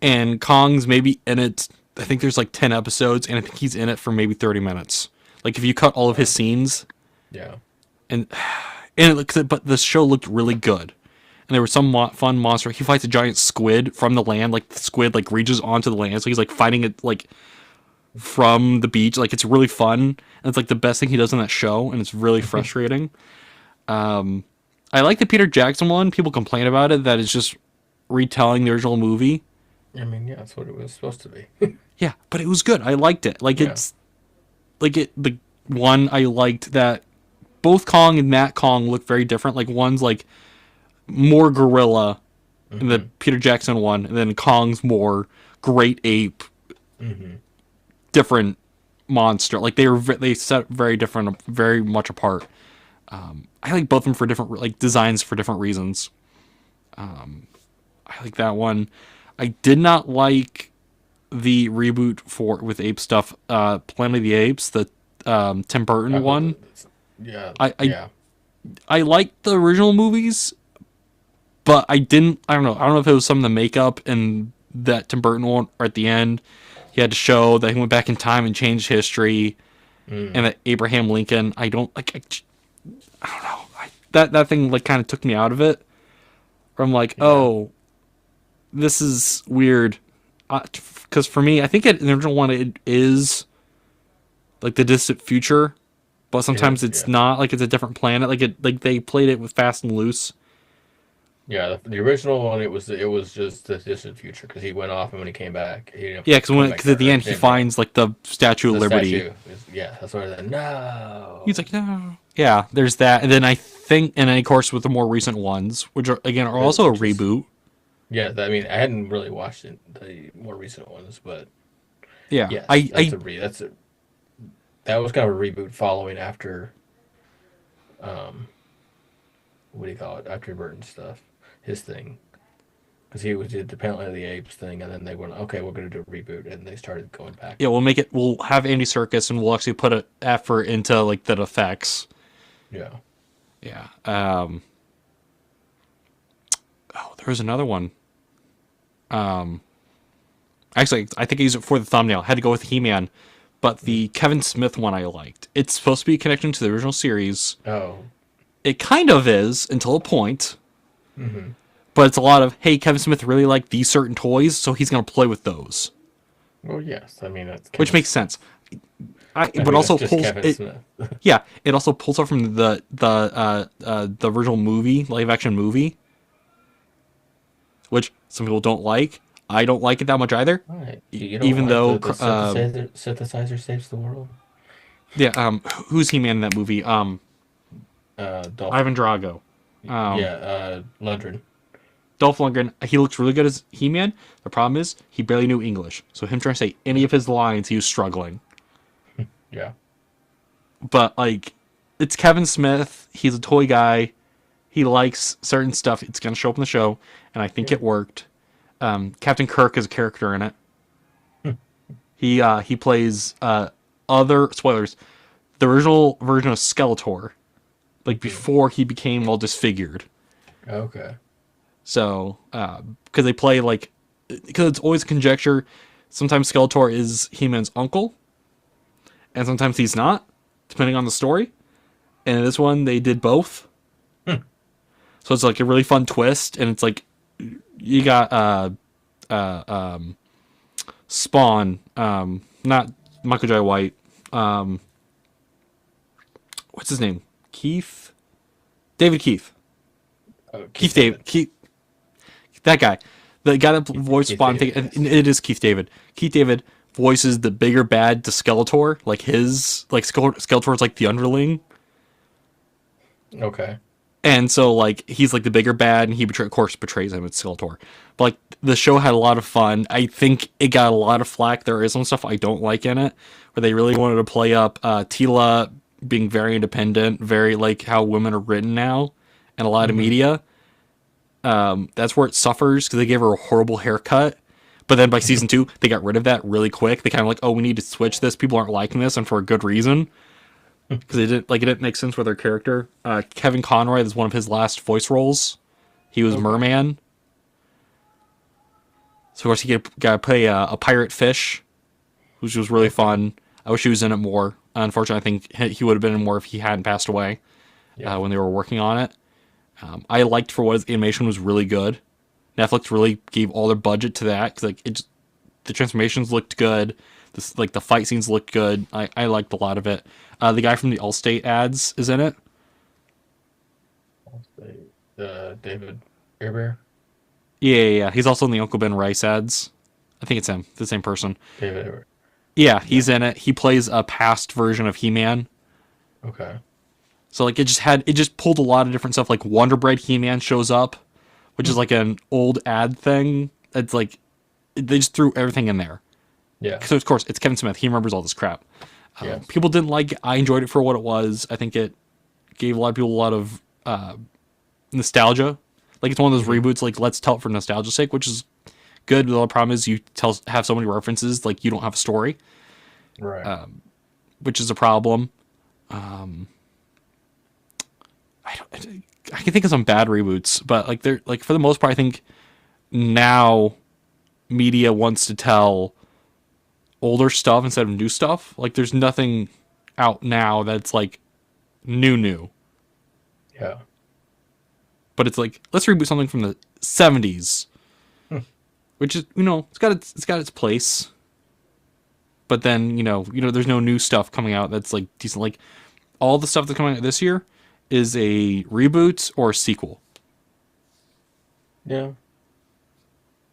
Speaker 1: And Kong's maybe in it. I think there's like 10 episodes, and I think he's in it for maybe 30 minutes. Like if you cut all of his scenes.
Speaker 3: Yeah.
Speaker 1: But the show looked really good. And there was some fun monster. He fights a giant squid from the land. Like the squid like reaches onto the land, so he's like fighting it like from the beach. Like it's really fun. And it's like the best thing he does in that show, and it's really frustrating. I like the Peter Jackson one. People complain about it that it's just retelling the original movie.
Speaker 3: I mean, yeah, that's what it was supposed to be.
Speaker 1: Yeah, but it was good. I liked it. Like it's like the one I liked that both Kong and that Kong look very different. Like one's like more gorilla in the Peter Jackson one, and then Kong's more great ape, different monster. Like they set very different, very much apart. I like both of them for different like designs for different reasons. I like that one. I did not like the reboot with ape stuff. Planet of the Apes, the Tim Burton one.
Speaker 3: Yeah.
Speaker 1: I liked the original movies, but I don't know if it was some of the makeup and that Tim Burton one or at the end he had to show that he went back in time and changed history, and that Abraham Lincoln. I don't know. That thing like kind of took me out of it. I'm like, oh, this is weird. Because for me, I think the original one it is like the distant future, but sometimes it's not. Like it's a different planet. Like they played it with fast and loose.
Speaker 3: Yeah, the original one it was just the distant future because he went off and when he came back,
Speaker 1: because at the end he finds like the Statue of Liberty.
Speaker 3: That's why they're no.
Speaker 1: He's like no. Yeah, there's that, and then I think, and then of course with the more recent ones, which are also a reboot.
Speaker 3: Yeah, I mean I hadn't really watched the more recent ones, but
Speaker 1: yeah,
Speaker 3: that was kind of a reboot following after, what do you call it? After Burton stuff, his thing, because he did the Planet of the Apes thing, and then they went, okay, we're going to do a reboot, and they started going back.
Speaker 1: Yeah, we'll have Andy Serkis, and we'll actually put an effort into like the effects.
Speaker 3: Yeah.
Speaker 1: Yeah. There was another one. Actually, I think I used it for the thumbnail. I had to go with He-Man, but the Kevin Smith one I liked. It's supposed to be a connection to the original series.
Speaker 3: Oh.
Speaker 1: It kind of is until a point. But it's a lot of, hey, Kevin Smith really liked these certain toys, so he's going to play with those.
Speaker 3: Well, yes. I mean,
Speaker 1: which makes sense. But also pulls it also pulls off from the original movie, live action movie, which some people don't like. I don't like it that much either.
Speaker 3: Right.
Speaker 1: Even though
Speaker 3: the synthesizer saves the world.
Speaker 1: Yeah. Who's He-Man in that movie? Ivan Drago.
Speaker 3: Lundgren.
Speaker 1: Dolph Lundgren. He looks really good as He-Man. The problem is he barely knew English, so him trying to say any of his lines, he was struggling.
Speaker 3: Yeah.
Speaker 1: But like, it's Kevin Smith. He's a toy guy. He likes certain stuff. It's gonna show up in the show, and I think it worked. Captain Kirk is a character in it. He plays other spoilers. The original version of Skeletor, like before he became all disfigured.
Speaker 3: Okay.
Speaker 1: So, because they play like, because it's always conjecture. Sometimes Skeletor is He-Man's uncle, and sometimes he's not, depending on the story. And in this one, they did both. So it's like a really fun twist, and it's like you got Spawn, not Michael J. White. What's his name? David Keith.
Speaker 3: Oh,
Speaker 1: Keith. That guy. The guy that voiced Spawn. It is Keith David. Keith David voices the bigger bad to Skeletor. Like Skeletor's like the underling.
Speaker 3: Okay.
Speaker 1: And so, like, he's, like, the bigger bad, and he, of course, betrays him. It's Skeletor. But, like, the show had a lot of fun. I think it got a lot of flack. There is some stuff I don't like in it, where they really wanted to play up Tila being very independent, very, like, how women are written now, and a lot of media. That's where it suffers, because they gave her a horrible haircut. But then by season 2, they got rid of that really quick. They kind of like, oh, we need to switch this. People aren't liking this, and for a good reason. Because it didn't make sense with their character. Kevin Conroy is one of his last voice roles. He was Merman. So of course he got to play a pirate fish, which was really fun. I wish he was in it more. Unfortunately, I think he would have been in more if he hadn't passed away when they were working on it. I liked for what the animation was really good. Netflix really gave all their budget to that because like the transformations looked good. The fight scenes looked good. I liked a lot of it. The guy from the Allstate ads is in it.
Speaker 3: Allstate, David Airbear?
Speaker 1: Yeah. He's also in the Uncle Ben Rice ads. I think it's him, the same person.
Speaker 3: David Airbear.
Speaker 1: Yeah, he's in it. He plays a past version of He-Man.
Speaker 3: Okay.
Speaker 1: So like it just pulled a lot of different stuff. Like Wonder Bread He-Man shows up, which is like an old ad thing. It's like they just threw everything in there.
Speaker 3: Yeah.
Speaker 1: So of course it's Kevin Smith. He remembers all this crap. Yes. People didn't like it. I enjoyed it for what it was. I think it gave a lot of people a lot of nostalgia. Like it's one of those reboots. Like let's tell it for nostalgia's sake, which is good. The only problem is you have so many references. Like you don't have a story.
Speaker 3: Right.
Speaker 1: Which is a problem. I can think of some bad reboots, but like they're like for the most part, I think now media wants to tell older stuff instead of new stuff. Like there's nothing out now that's like new.
Speaker 3: Yeah.
Speaker 1: But it's like let's reboot something from the 70s, which is it's got its place. But then there's no new stuff coming out that's like decent. Like all the stuff that's coming out this year is a reboot or a sequel.
Speaker 3: Yeah.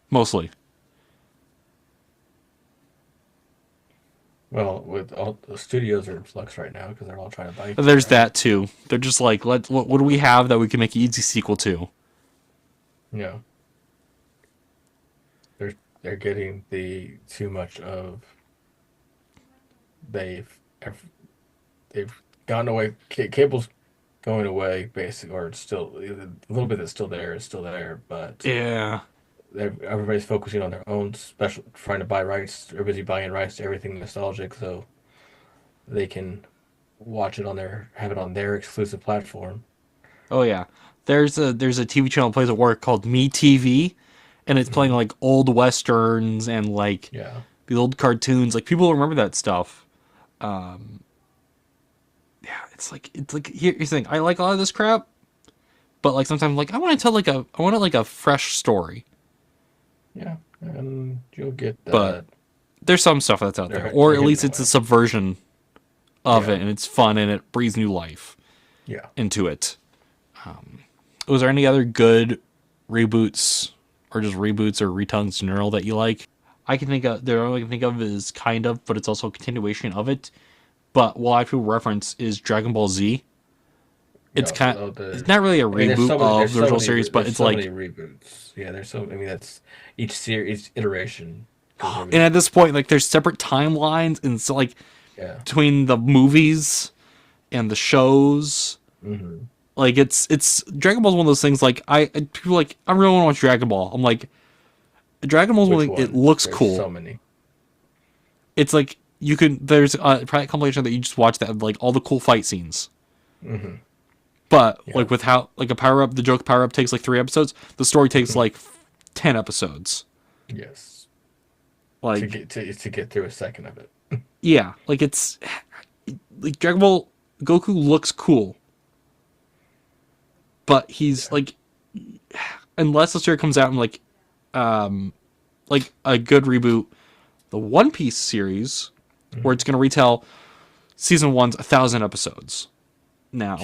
Speaker 1: Mostly.
Speaker 3: Well, with all the studios are in flux right now because they're all trying to buy.
Speaker 1: There's that too. They're just like, what do we have that we can make an easy sequel to?
Speaker 3: Yeah. They're getting too much of. They've gone away. Cable's going away, basically, or it's still a little bit that's still there is still there, but
Speaker 1: yeah,
Speaker 3: everybody's focusing on their own special, trying to buy rights. They're busy buying rights to everything nostalgic, so they can watch it have it on their exclusive platform.
Speaker 1: Oh yeah, there's a TV channel that plays at work called Me TV, and it's playing like old westerns and like the old cartoons. Like people remember that stuff. Yeah, it's like here's the thing. I like a lot of this crap, but like sometimes like I want a fresh story.
Speaker 3: Yeah, and you'll get that.
Speaker 1: But there's some stuff that's out there, or at least it's a subversion of it, and it's fun and it breathes new life. Into it. Was there any other good reboots or just reboots or retongues in general that you like? I can think of the only I can think of is kind of, but it's also a continuation of it. But what I people reference is Dragon Ball Z. It's it's not really a reboot of the original series, but it's like
Speaker 3: many reboots. Yeah, there's so. I mean, that's each series, each iteration.
Speaker 1: And at this point, like there's separate timelines, and so like between the movies and the shows, like it's Dragon Ball's one of those things. Like people like I really want to watch Dragon Ball. I'm like Dragon Ball's one? It looks cool.
Speaker 3: So many.
Speaker 1: It's like. There's a private compilation that you just watch that have like all the cool fight scenes. But like with how like a power up, the joke power up takes like 3 episodes. The story takes like 10 episodes.
Speaker 3: Yes.
Speaker 1: Like
Speaker 3: to get through a second of it.
Speaker 1: Yeah, like it's like Dragon Ball Goku looks cool, but he's like unless the story comes out in like a good reboot, the One Piece series. Where it's going to retell season 1's 1,000 episodes now.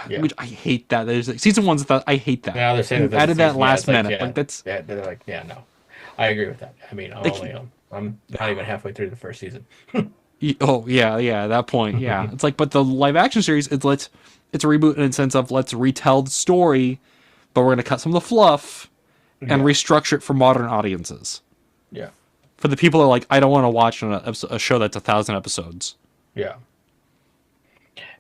Speaker 1: Which I hate that. There's like, season 1's I hate that.
Speaker 3: Now they're saying that
Speaker 1: added that last minute.
Speaker 3: Like,
Speaker 1: like that's
Speaker 3: they're like no. I agree with that. I mean, I'm not even halfway through the first season.
Speaker 1: Oh yeah, at that point, yeah. It's like, but the live action series, it's a reboot in the sense of let's retell the story, but we're gonna cut some of the fluff and restructure it for modern audiences.
Speaker 3: Yeah.
Speaker 1: For the people who are like, I don't want to watch a show that's 1,000 episodes.
Speaker 3: Yeah.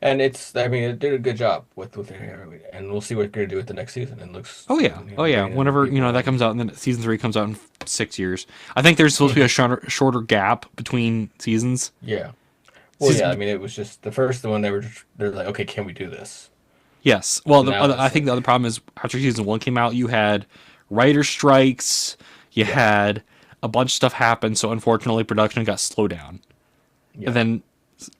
Speaker 3: And it did a good job with it, and we'll see what they're gonna do with the next season. It looks.
Speaker 1: Oh yeah. Whenever that comes out, and then season 3 comes out in 6 years. I think there's supposed to be a shorter gap between seasons.
Speaker 3: Yeah. Well, it was just the first one. They're like, okay, can we do this?
Speaker 1: Yes. Well, I think the other problem is after season 1 came out, you had writer strikes. You had a bunch of stuff happen, so unfortunately, production got slowed down. Yeah. And then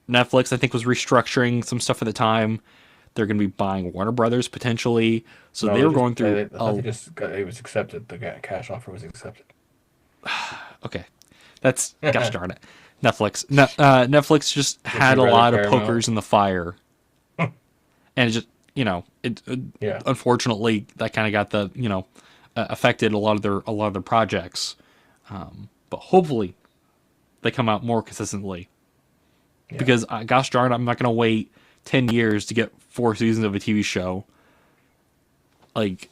Speaker 1: Netflix, I think, was restructuring some stuff at the time. They're going to be buying Warner Brothers potentially, so they were going through.
Speaker 3: It was accepted. The cash offer was accepted.
Speaker 1: Okay, that's gosh darn it. Netflix just had a lot of pokers in the fire, and it just unfortunately that kind of got the affected a lot of their projects, but hopefully they come out more consistently. Yeah. Because gosh darn it, I'm not going to wait 10 years to get 4 seasons of a TV show. Like,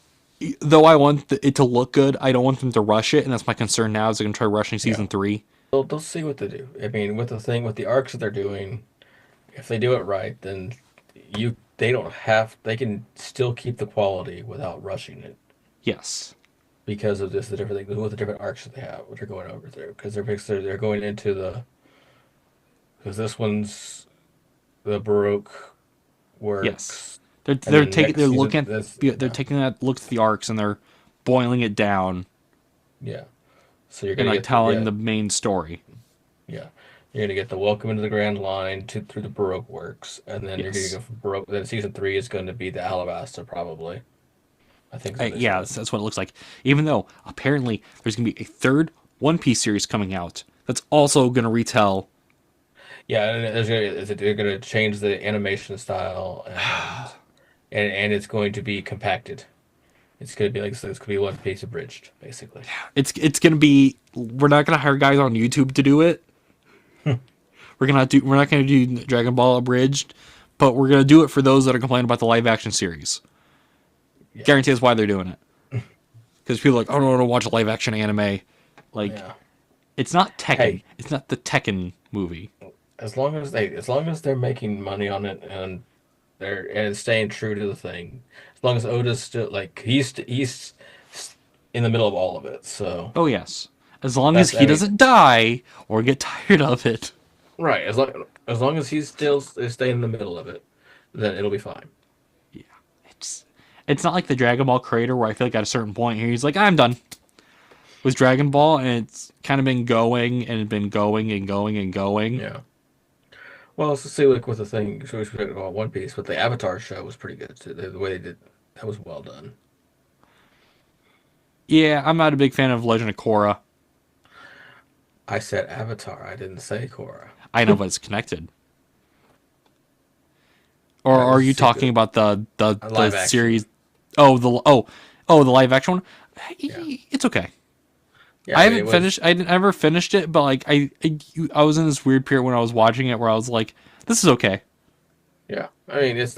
Speaker 1: though I want it to look good, I don't want them to rush it, and that's my concern now. Is they're going to try rushing season 3.
Speaker 3: They'll see what they do. I mean, with the arcs that they're doing, if they do it right, then they can still keep the quality without rushing it.
Speaker 1: Yes.
Speaker 3: Because of the different arcs that they have, what they're going over through. Because they're going into because this one's the Baroque works. Yes.
Speaker 1: They're taking that look at the arcs and they're boiling it down.
Speaker 3: Yeah. So you're gonna
Speaker 1: telling the main story.
Speaker 3: Yeah. You're gonna get the welcome into the Grand Line through the Baroque works, and then you're gonna go from Baroque. Then season 3 is going to be the Alabaster, probably. I think.
Speaker 1: That's what it looks like. Even though apparently there's gonna be a third One Piece series coming out that's also gonna retell.
Speaker 3: Yeah, and they're going to change the animation style, and it's going to be compacted. It's going to be it's going to be One Piece abridged, basically.
Speaker 1: It's going to be. We're not going to hire guys on YouTube to do it. We're not going to do Dragon Ball abridged, but we're going to do it for those that are complaining about the live action series. Yeah. Guarantee that's why they're doing it. Because people are like, I don't want to watch a live action anime. It's not Tekken. Hey. It's not the Tekken movie.
Speaker 3: As long as they're making money on it and it's staying true to the thing, as long as Oda's still he's in the middle of all of it. So
Speaker 1: yes, as long as he doesn't die or get tired of it.
Speaker 3: Right, as long as he's still staying in the middle of it, then it'll be fine.
Speaker 1: Yeah, it's not like the Dragon Ball creator where I feel like at a certain point here he's like, I'm done with Dragon Ball, and it's kind of been going and been going and going and going.
Speaker 3: Yeah. Well, let's see, with the thing, so we talked about One Piece, but the Avatar show was pretty good. Too. The way they did that was well done.
Speaker 1: Yeah, I'm not a big fan of Legend of Korra.
Speaker 3: I said Avatar. I didn't say Korra.
Speaker 1: I know, but it's connected. Or are you talking about the series? Oh, the live action one. Yeah. It's okay. Yeah, I haven't finished. I never finished it, but I was in this weird period when I was watching it where I was like, "This is okay."
Speaker 3: Yeah, this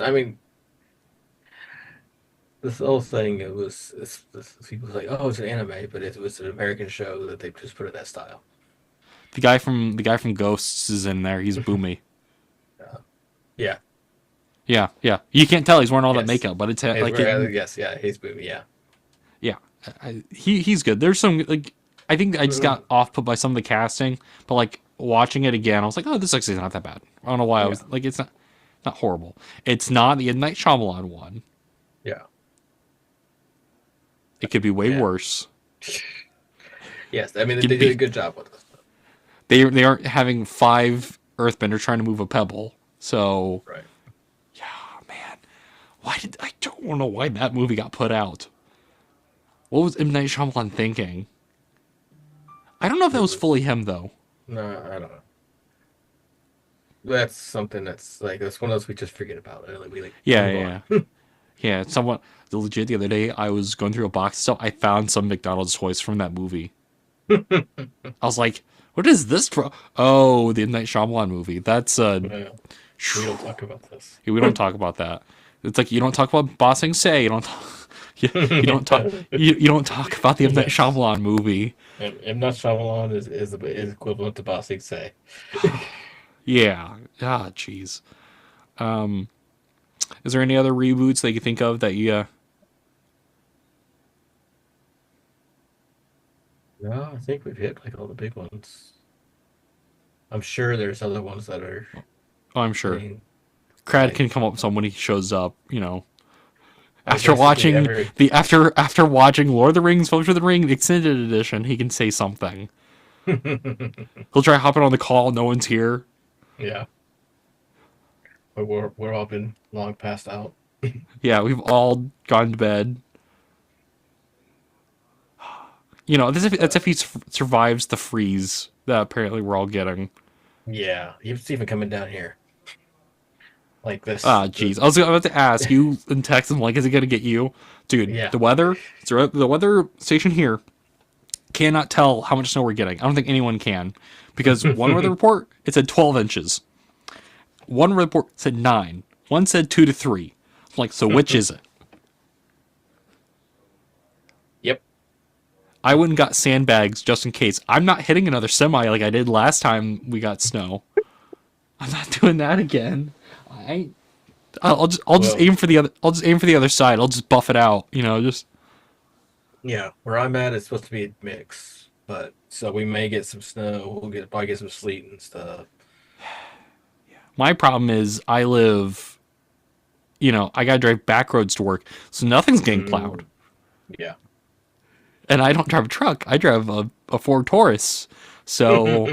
Speaker 3: whole thing. It's people say, "Oh, it's an anime," but it was an American show that they just put in that style.
Speaker 1: The guy from Ghosts is in there. He's Boomy.
Speaker 3: Yeah.
Speaker 1: Yeah. You can't tell he's wearing all that makeup, but it's
Speaker 3: he's Boomy. Yeah.
Speaker 1: Yeah, he's good. There's some I think I just got off put by some of the casting, but watching it again, I was like, oh, this actually is not that bad. I don't know why I was it's not horrible. It's not the M. Night Shyamalan one.
Speaker 3: Yeah.
Speaker 1: It could be way worse.
Speaker 3: Yes, they did a good job with this.
Speaker 1: They aren't having 5 Earthbenders trying to move a pebble, so.
Speaker 3: Right.
Speaker 1: Yeah, man. I don't know why that movie got put out. What was M. Night Shyamalan thinking? I don't know if that was fully him, though.
Speaker 3: No, I don't know. That's something that's that's one of those we just forget about.
Speaker 1: Yeah. Yeah, someone legit the other day, I was going through a box of stuff. I found some McDonald's toys from that movie. I was like, What is this from? Oh, the M. Night Shyamalan movie. That's
Speaker 3: We don't talk about this.
Speaker 1: we don't talk about that. It's like you don't talk about Ba Sing Se. You don't. You don't talk. You don't talk about the M. Night Shyamalan movie.
Speaker 3: M. Night Shyamalan is equivalent to Ba Sing Se.
Speaker 1: Yeah. Ah, jeez. Is there any other reboots that you think of that you?
Speaker 3: No, I think we've hit like all the big ones. I'm sure there's other ones that are.
Speaker 1: Oh, I'm sure.
Speaker 3: I mean,
Speaker 1: Crad can come up with some when he shows up. You know. After watching after watching Lord of the Rings, Fellowship of the Ring, the extended edition, he can say something. He'll try hopping on the call, no one's here.
Speaker 3: Yeah. But we're all been long passed out.
Speaker 1: Yeah, we've all gone to bed. You know, that's if he survives the freeze that apparently we're all getting.
Speaker 3: Yeah, he's even coming down here. Like this.
Speaker 1: Ah, jeez. I was about to ask you and text him, like, is it going to get you? Dude,
Speaker 3: yeah.
Speaker 1: The weather station here cannot tell how much snow we're getting. I don't think anyone can. Because one weather report, it said 12 inches. One report said 9. One said 2 to 3. I'm like, so which is it?
Speaker 3: Yep.
Speaker 1: I went and got sandbags just in case. I'm not hitting another semi like I did last time we got snow. I'm not doing that again. I'll just aim for the other side. I'll just buff it out, you know, just.
Speaker 3: Yeah, where I'm at, it's supposed to be a mix, but so we may get some snow. We'll probably get some sleet and stuff.
Speaker 1: My problem is I live, you know, I gotta drive back roads to work, so nothing's getting plowed.
Speaker 3: Yeah.
Speaker 1: And I don't drive a truck. I drive a Ford Taurus, so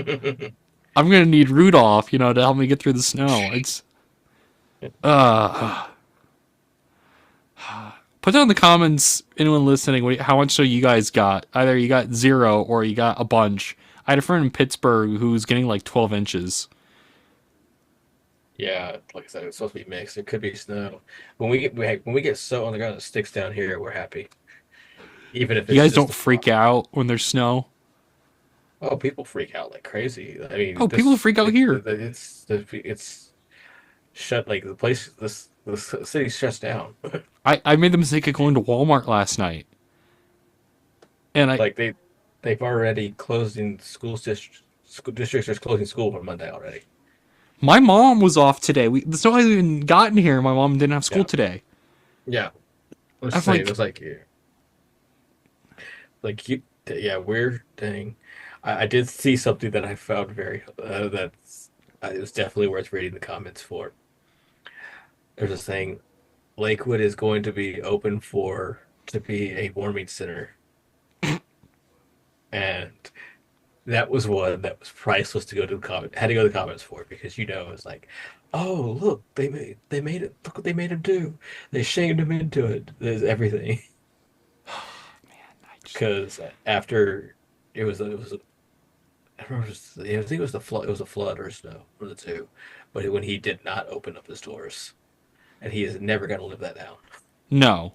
Speaker 1: I'm gonna need Rudolph, you know, to help me get through the snow. It's. Put down in the comments, anyone listening, how much snow you guys got. Either you got 0 or you got a bunch. I had a friend in Pittsburgh who was getting like 12 inches.
Speaker 3: Yeah, like I said, it's supposed to be mixed. It could be snow. When we get snow on the ground that sticks down here, we're happy. Even if it's
Speaker 1: you guys don't freak out when there's snow.
Speaker 3: Oh, people freak out like crazy. I mean,
Speaker 1: people freak out here.
Speaker 3: It's shut, like the city's shut down.
Speaker 1: I made the mistake of going to Walmart last night, and
Speaker 3: they've already closed in school districts are closing school for Monday already.
Speaker 1: My mom was off today. The snow hasn't even gotten here. My mom didn't have school today.
Speaker 3: Yeah,
Speaker 1: I was like,
Speaker 3: it was weird thing. I did see something that I found very it was definitely worth reading the comments for. There's a saying, Lakewood is going to be open to be a warming center, and that was one that was priceless to go to the comment. Had to go to the comments for, because it's like, oh look, they made it. Look what they made him do. They shamed him into it. There's everything. Because after it was I think it was the flood. It was a flood or snow, one of the two. But when he did not open up his doors, and he is never going to live that down.
Speaker 1: No.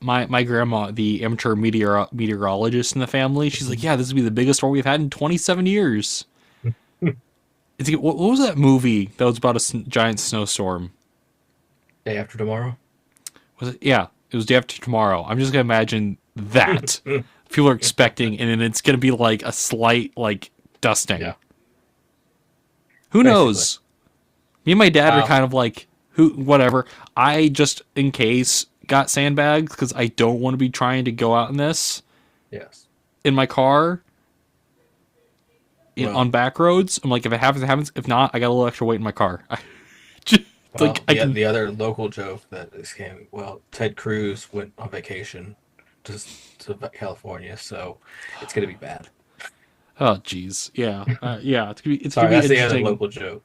Speaker 1: My grandma, the amateur meteorologist in the family, she's like, yeah, this would be the biggest storm we've had in 27 years. What was that movie that was about a giant snowstorm?
Speaker 3: Day After Tomorrow?
Speaker 1: Was it? Yeah, it was Day After Tomorrow. I'm just going to imagine that. People are expecting, and then it's going to be like a slight, like, dusting. Yeah. Who knows? Me and my dad are kind of like, whatever. I just, in case, got sandbags because I don't want to be trying to go out in this.
Speaker 3: Yes. In
Speaker 1: my car. On back roads. I'm like, if it happens, it happens. If not, I got a little extra weight in my car.
Speaker 3: The other local joke that came, Ted Cruz went on vacation to California, so it's going to be bad.
Speaker 1: Oh, jeez. Yeah. It's going to be
Speaker 3: that's
Speaker 1: interesting.
Speaker 3: The other local joke.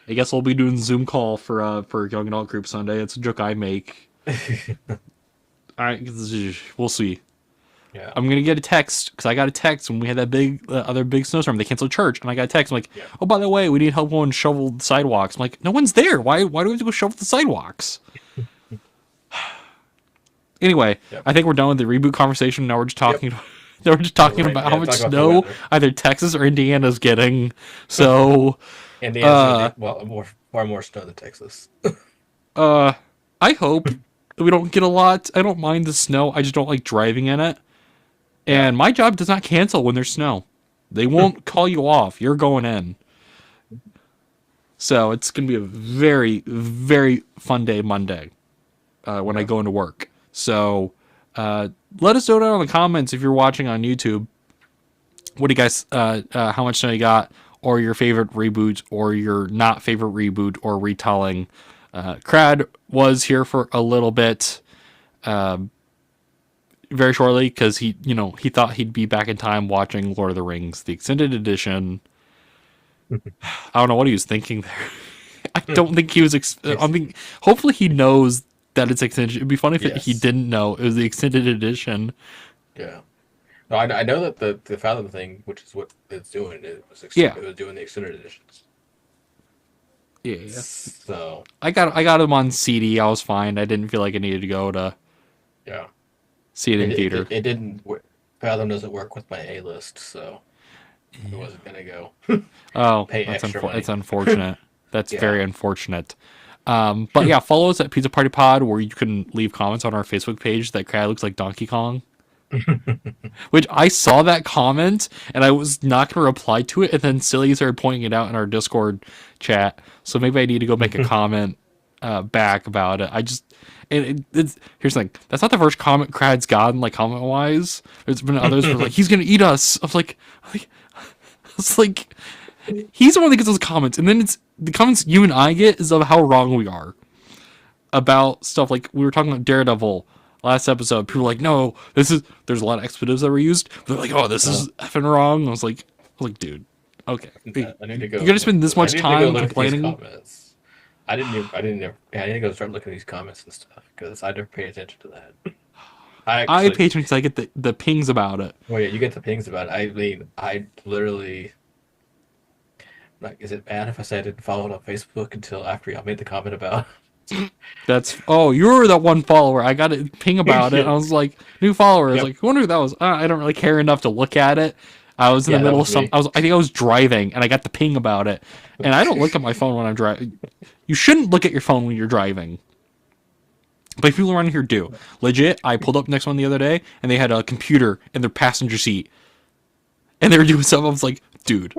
Speaker 1: I guess we'll be doing Zoom call for Young Adult Group Sunday. It's a joke I make. All right, we'll see.
Speaker 3: Yeah.
Speaker 1: I'm gonna get a text because I got a text when we had that other big snowstorm. They canceled church, and I got a text. I'm like, oh, by the way, we need help going shovel the sidewalks. I'm like, no one's there. Why do we have to go shovel the sidewalks? Anyway, I think we're done with the reboot conversation. Now we're just talking. They were just talking about how much snow either Texas or Indiana's getting. So
Speaker 3: Indiana's far more snow than Texas.
Speaker 1: I hope we don't get a lot. I don't mind the snow. I just don't like driving in it. And my job does not cancel when there's snow. They won't call you off. You're going in. So it's going to be a very, very fun day Monday when I go into work. So let us know down in the comments if you're watching on YouTube. What do you guys, how much snow you got, or your favorite reboot, or your not favorite reboot or retelling. Crad was here for a little bit, very shortly, because he thought he'd be back in time watching Lord of the Rings, the extended edition. I don't know what he was thinking there. I don't think he was. I mean, hopefully he knows that it's extended. It'd be funny if he didn't know it was the extended edition.
Speaker 3: Yeah. No, I know that the Fathom thing, which is what it's doing, it was doing the extended editions.
Speaker 1: Yeah.
Speaker 3: So
Speaker 1: I got him on CD. I was fine. I didn't feel like I needed to go to see it in theater.
Speaker 3: It didn't. Fathom doesn't work with my A list, so I wasn't gonna go.
Speaker 1: Oh,
Speaker 3: pay
Speaker 1: that's
Speaker 3: extra money.
Speaker 1: That's unfortunate. That's very unfortunate. But yeah, follow us at Pizza Party Pod, where you can leave comments on our Facebook page that Crad looks like Donkey Kong. Which I saw that comment and I was not going to reply to it, and then Silly started pointing it out in our Discord chat. So maybe I need to go make a comment back about it. Here's the thing. That's not the first comment Crad's gotten, like, comment wise. There's been others where like, he's gonna eat us. I was like he's the one that gets those comments, and then it's the comments you and I get is of how wrong we are about stuff. Like, we were talking about Daredevil last episode. People were like, no, there's a lot of expletives that were used. They're like, oh, this is effing wrong. I was like, dude, okay.
Speaker 3: I need to go.
Speaker 1: You're gonna spend this much time complaining.
Speaker 3: I need to go start looking at these comments and stuff, because I never pay attention to that. I pay
Speaker 1: attention because I get the pings about it.
Speaker 3: Well, yeah, you get the pings about it. I mean, I literally, like, is it bad if I say I didn't follow it on Facebook until after y'all made the comment about?
Speaker 1: You were that one follower. I got a ping about it. I was like, new follower. I was like, I wonder who that was. I don't really care enough to look at it. I was in the middle of some. I think I was driving, and I got the ping about it. And I don't look at my phone when I'm driving. You shouldn't look at your phone when you're driving. But people around here do. Legit, I pulled up next one the other day, and they had a computer in their passenger seat. And they were doing stuff. I was like, dude,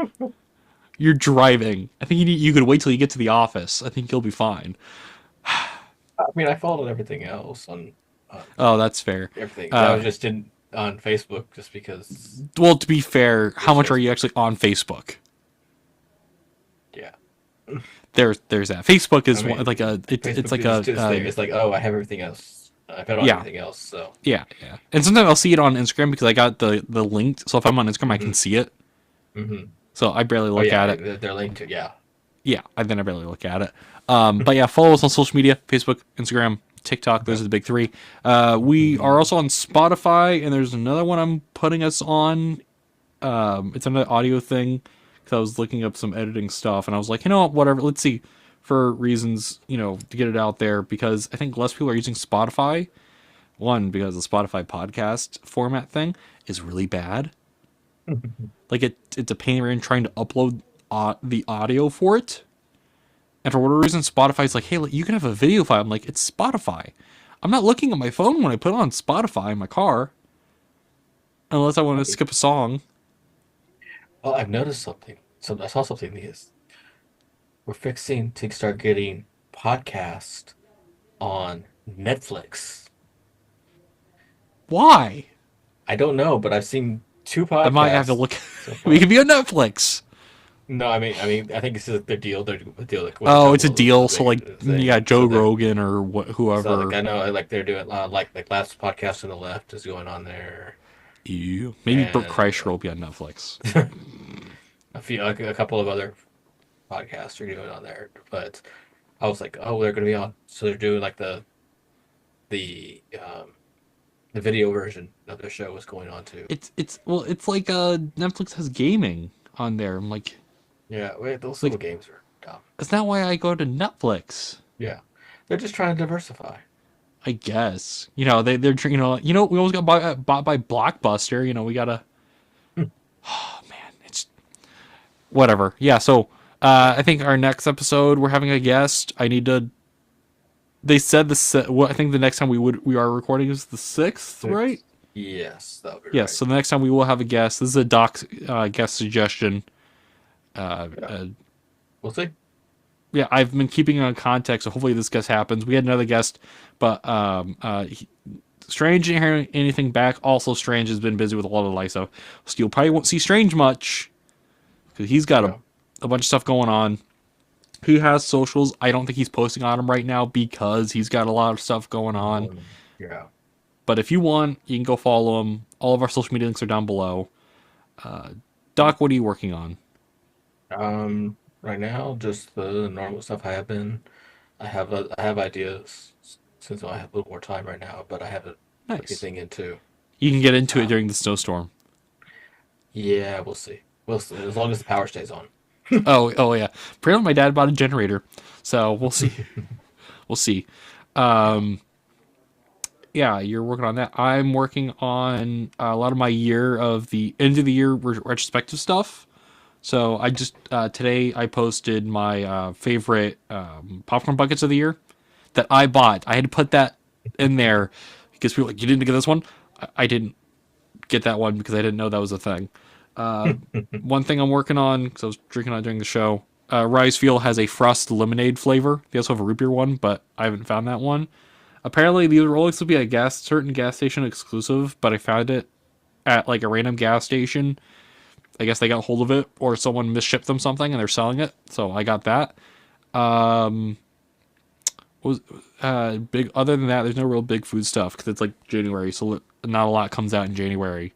Speaker 1: you're driving. I think you could wait till you get to the office. I think you'll be fine.
Speaker 3: I mean, I followed everything else on
Speaker 1: oh, that's fair.
Speaker 3: Everything. I just didn't on Facebook just because.
Speaker 1: Well, to be fair, how much are you actually on Facebook?
Speaker 3: Yeah.
Speaker 1: There's that. Facebook is
Speaker 3: it's like, oh, I have everything else. I bet on everything else. So
Speaker 1: yeah. And sometimes I'll see it on Instagram because I got the link. So if I'm on Instagram, I can see it.
Speaker 3: Mm-hmm.
Speaker 1: So I barely look at it.
Speaker 3: They're linked to
Speaker 1: Yeah, I barely look at it. But yeah, follow us on social media: Facebook, Instagram, TikTok. Those are the big three. We are also on Spotify, and there's another one I'm putting us on. It's another audio thing. Because I was looking up some editing stuff, and I was like, whatever. Let's see, for reasons, to get it out there. Because I think less people are using Spotify. One, because the Spotify podcast format thing is really bad. Like it's a pain in trying to upload the audio for it. And for whatever reason, Spotify's like, hey, you can have a video file. I'm like, it's Spotify. I'm not looking at my phone when I put it on Spotify in my car. Unless I want to skip a song.
Speaker 3: Well, I've noticed something. So I saw something is we're fixing to start getting podcasts on Netflix.
Speaker 1: Why?
Speaker 3: I don't know, but I've seen 2 podcasts.
Speaker 1: I might have to look. We could be on Netflix.
Speaker 3: No, I mean, I think it's their deal. Their deal.
Speaker 1: It's a deal. So you got Joe Rogan or whoever.
Speaker 3: So I know, they're doing like last podcast on the left is going on there.
Speaker 1: Maybe Bert Kreischer will be on Netflix.
Speaker 3: A couple of other podcasts are doing on there, but I was like, oh, they're going to be on. So they're doing like the video version of their show was going on too.
Speaker 1: It's like Netflix has gaming on there. I'm like,
Speaker 3: yeah, those little games are dumb.
Speaker 1: That's not why I go to Netflix.
Speaker 3: Yeah, they're just trying to diversify.
Speaker 1: I guess. You know, they're we always got bought by Blockbuster. You know, we gotta. Oh man, it's whatever. Yeah. So I think our next episode we're having a guest. I need to. They said I think the next time we are recording is the 6th, right?
Speaker 3: Yes, that'll be right.
Speaker 1: Yes. So the next time we will have a guest. This is a Dawk guest suggestion.
Speaker 3: We'll see.
Speaker 1: Yeah, I've been keeping on contact, so hopefully this guest happens. We had another guest, but Strange didn't hear anything back. Also, Strange has been busy with a lot of life stuff, so you probably won't see Strange much because he's got a bunch of stuff going on. He has socials. I don't think he's posting on them right now because he's got a lot of stuff going on.
Speaker 3: Yeah.
Speaker 1: But if you want, you can go follow him. All of our social media links are down below. Doc, what are you working on?
Speaker 3: Right now, just the normal stuff I have been. I have ideas since I have a little more time right now, but I haven't put anything into.
Speaker 1: You can get into it during the snowstorm.
Speaker 3: Yeah, we'll see. We'll see, as long as the power stays on.
Speaker 1: oh yeah. Apparently my dad bought a generator, so we'll see. We'll see. Yeah, you're working on that. I'm working on a lot of my end of the year retrospective stuff. So I just today I posted my favorite popcorn buckets of the year that I bought. I had to put that in there because people were like, you didn't get this one? I didn't get that one because I didn't know that was a thing. One thing I'm working on, because I was drinking on it during the show, Rise Fuel has a Frost Lemonade flavor. They also have a root beer one, but I haven't found that one. Apparently, these are always to be a certain gas station exclusive, but I found it at like a random gas station. I guess they got hold of it, or someone misshipped them something, and they're selling it. So I got that. Big. Other than that, there's no real big food stuff because it's like January, so not a lot comes out in January.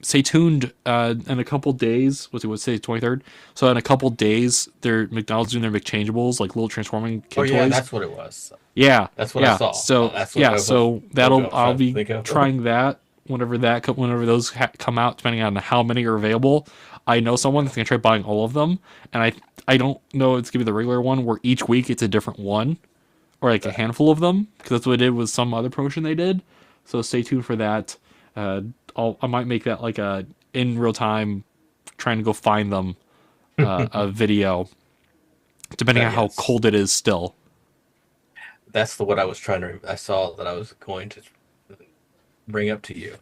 Speaker 1: Stay tuned. In a couple days, what's say 23rd? So in a couple days, McDonald's doing their McChangeables, like little transforming kid toys.
Speaker 3: That's what it was.
Speaker 1: Yeah,
Speaker 3: that's what I saw.
Speaker 1: So I'll be trying that whenever those come out, depending on how many are available. I know someone that's gonna try buying all of them, and I don't know it's gonna be the regular one where each week it's a different one, or like a handful of them, because that's what I did with some other promotion they did. So stay tuned for that. I might make that like a in real time, trying to go find them, a video, depending on how cold it is still.
Speaker 3: That's what I was I saw that I was going to bring up to you.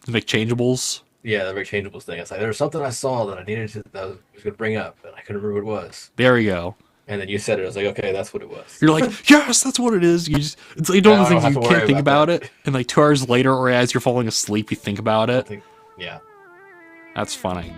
Speaker 1: The McChangeables?
Speaker 3: Yeah, the McChangeables thing. It's like, there was something I saw that that I was going to bring up, and I couldn't remember what it was.
Speaker 1: There we go.
Speaker 3: And then you said it. I was like, okay, that's what it was.
Speaker 1: You're like, yes, that's what it is. It's like one of those things you can't think about it. And like 2 hours later, or as you're falling asleep, you think about it.
Speaker 3: Yeah.
Speaker 1: That's funny.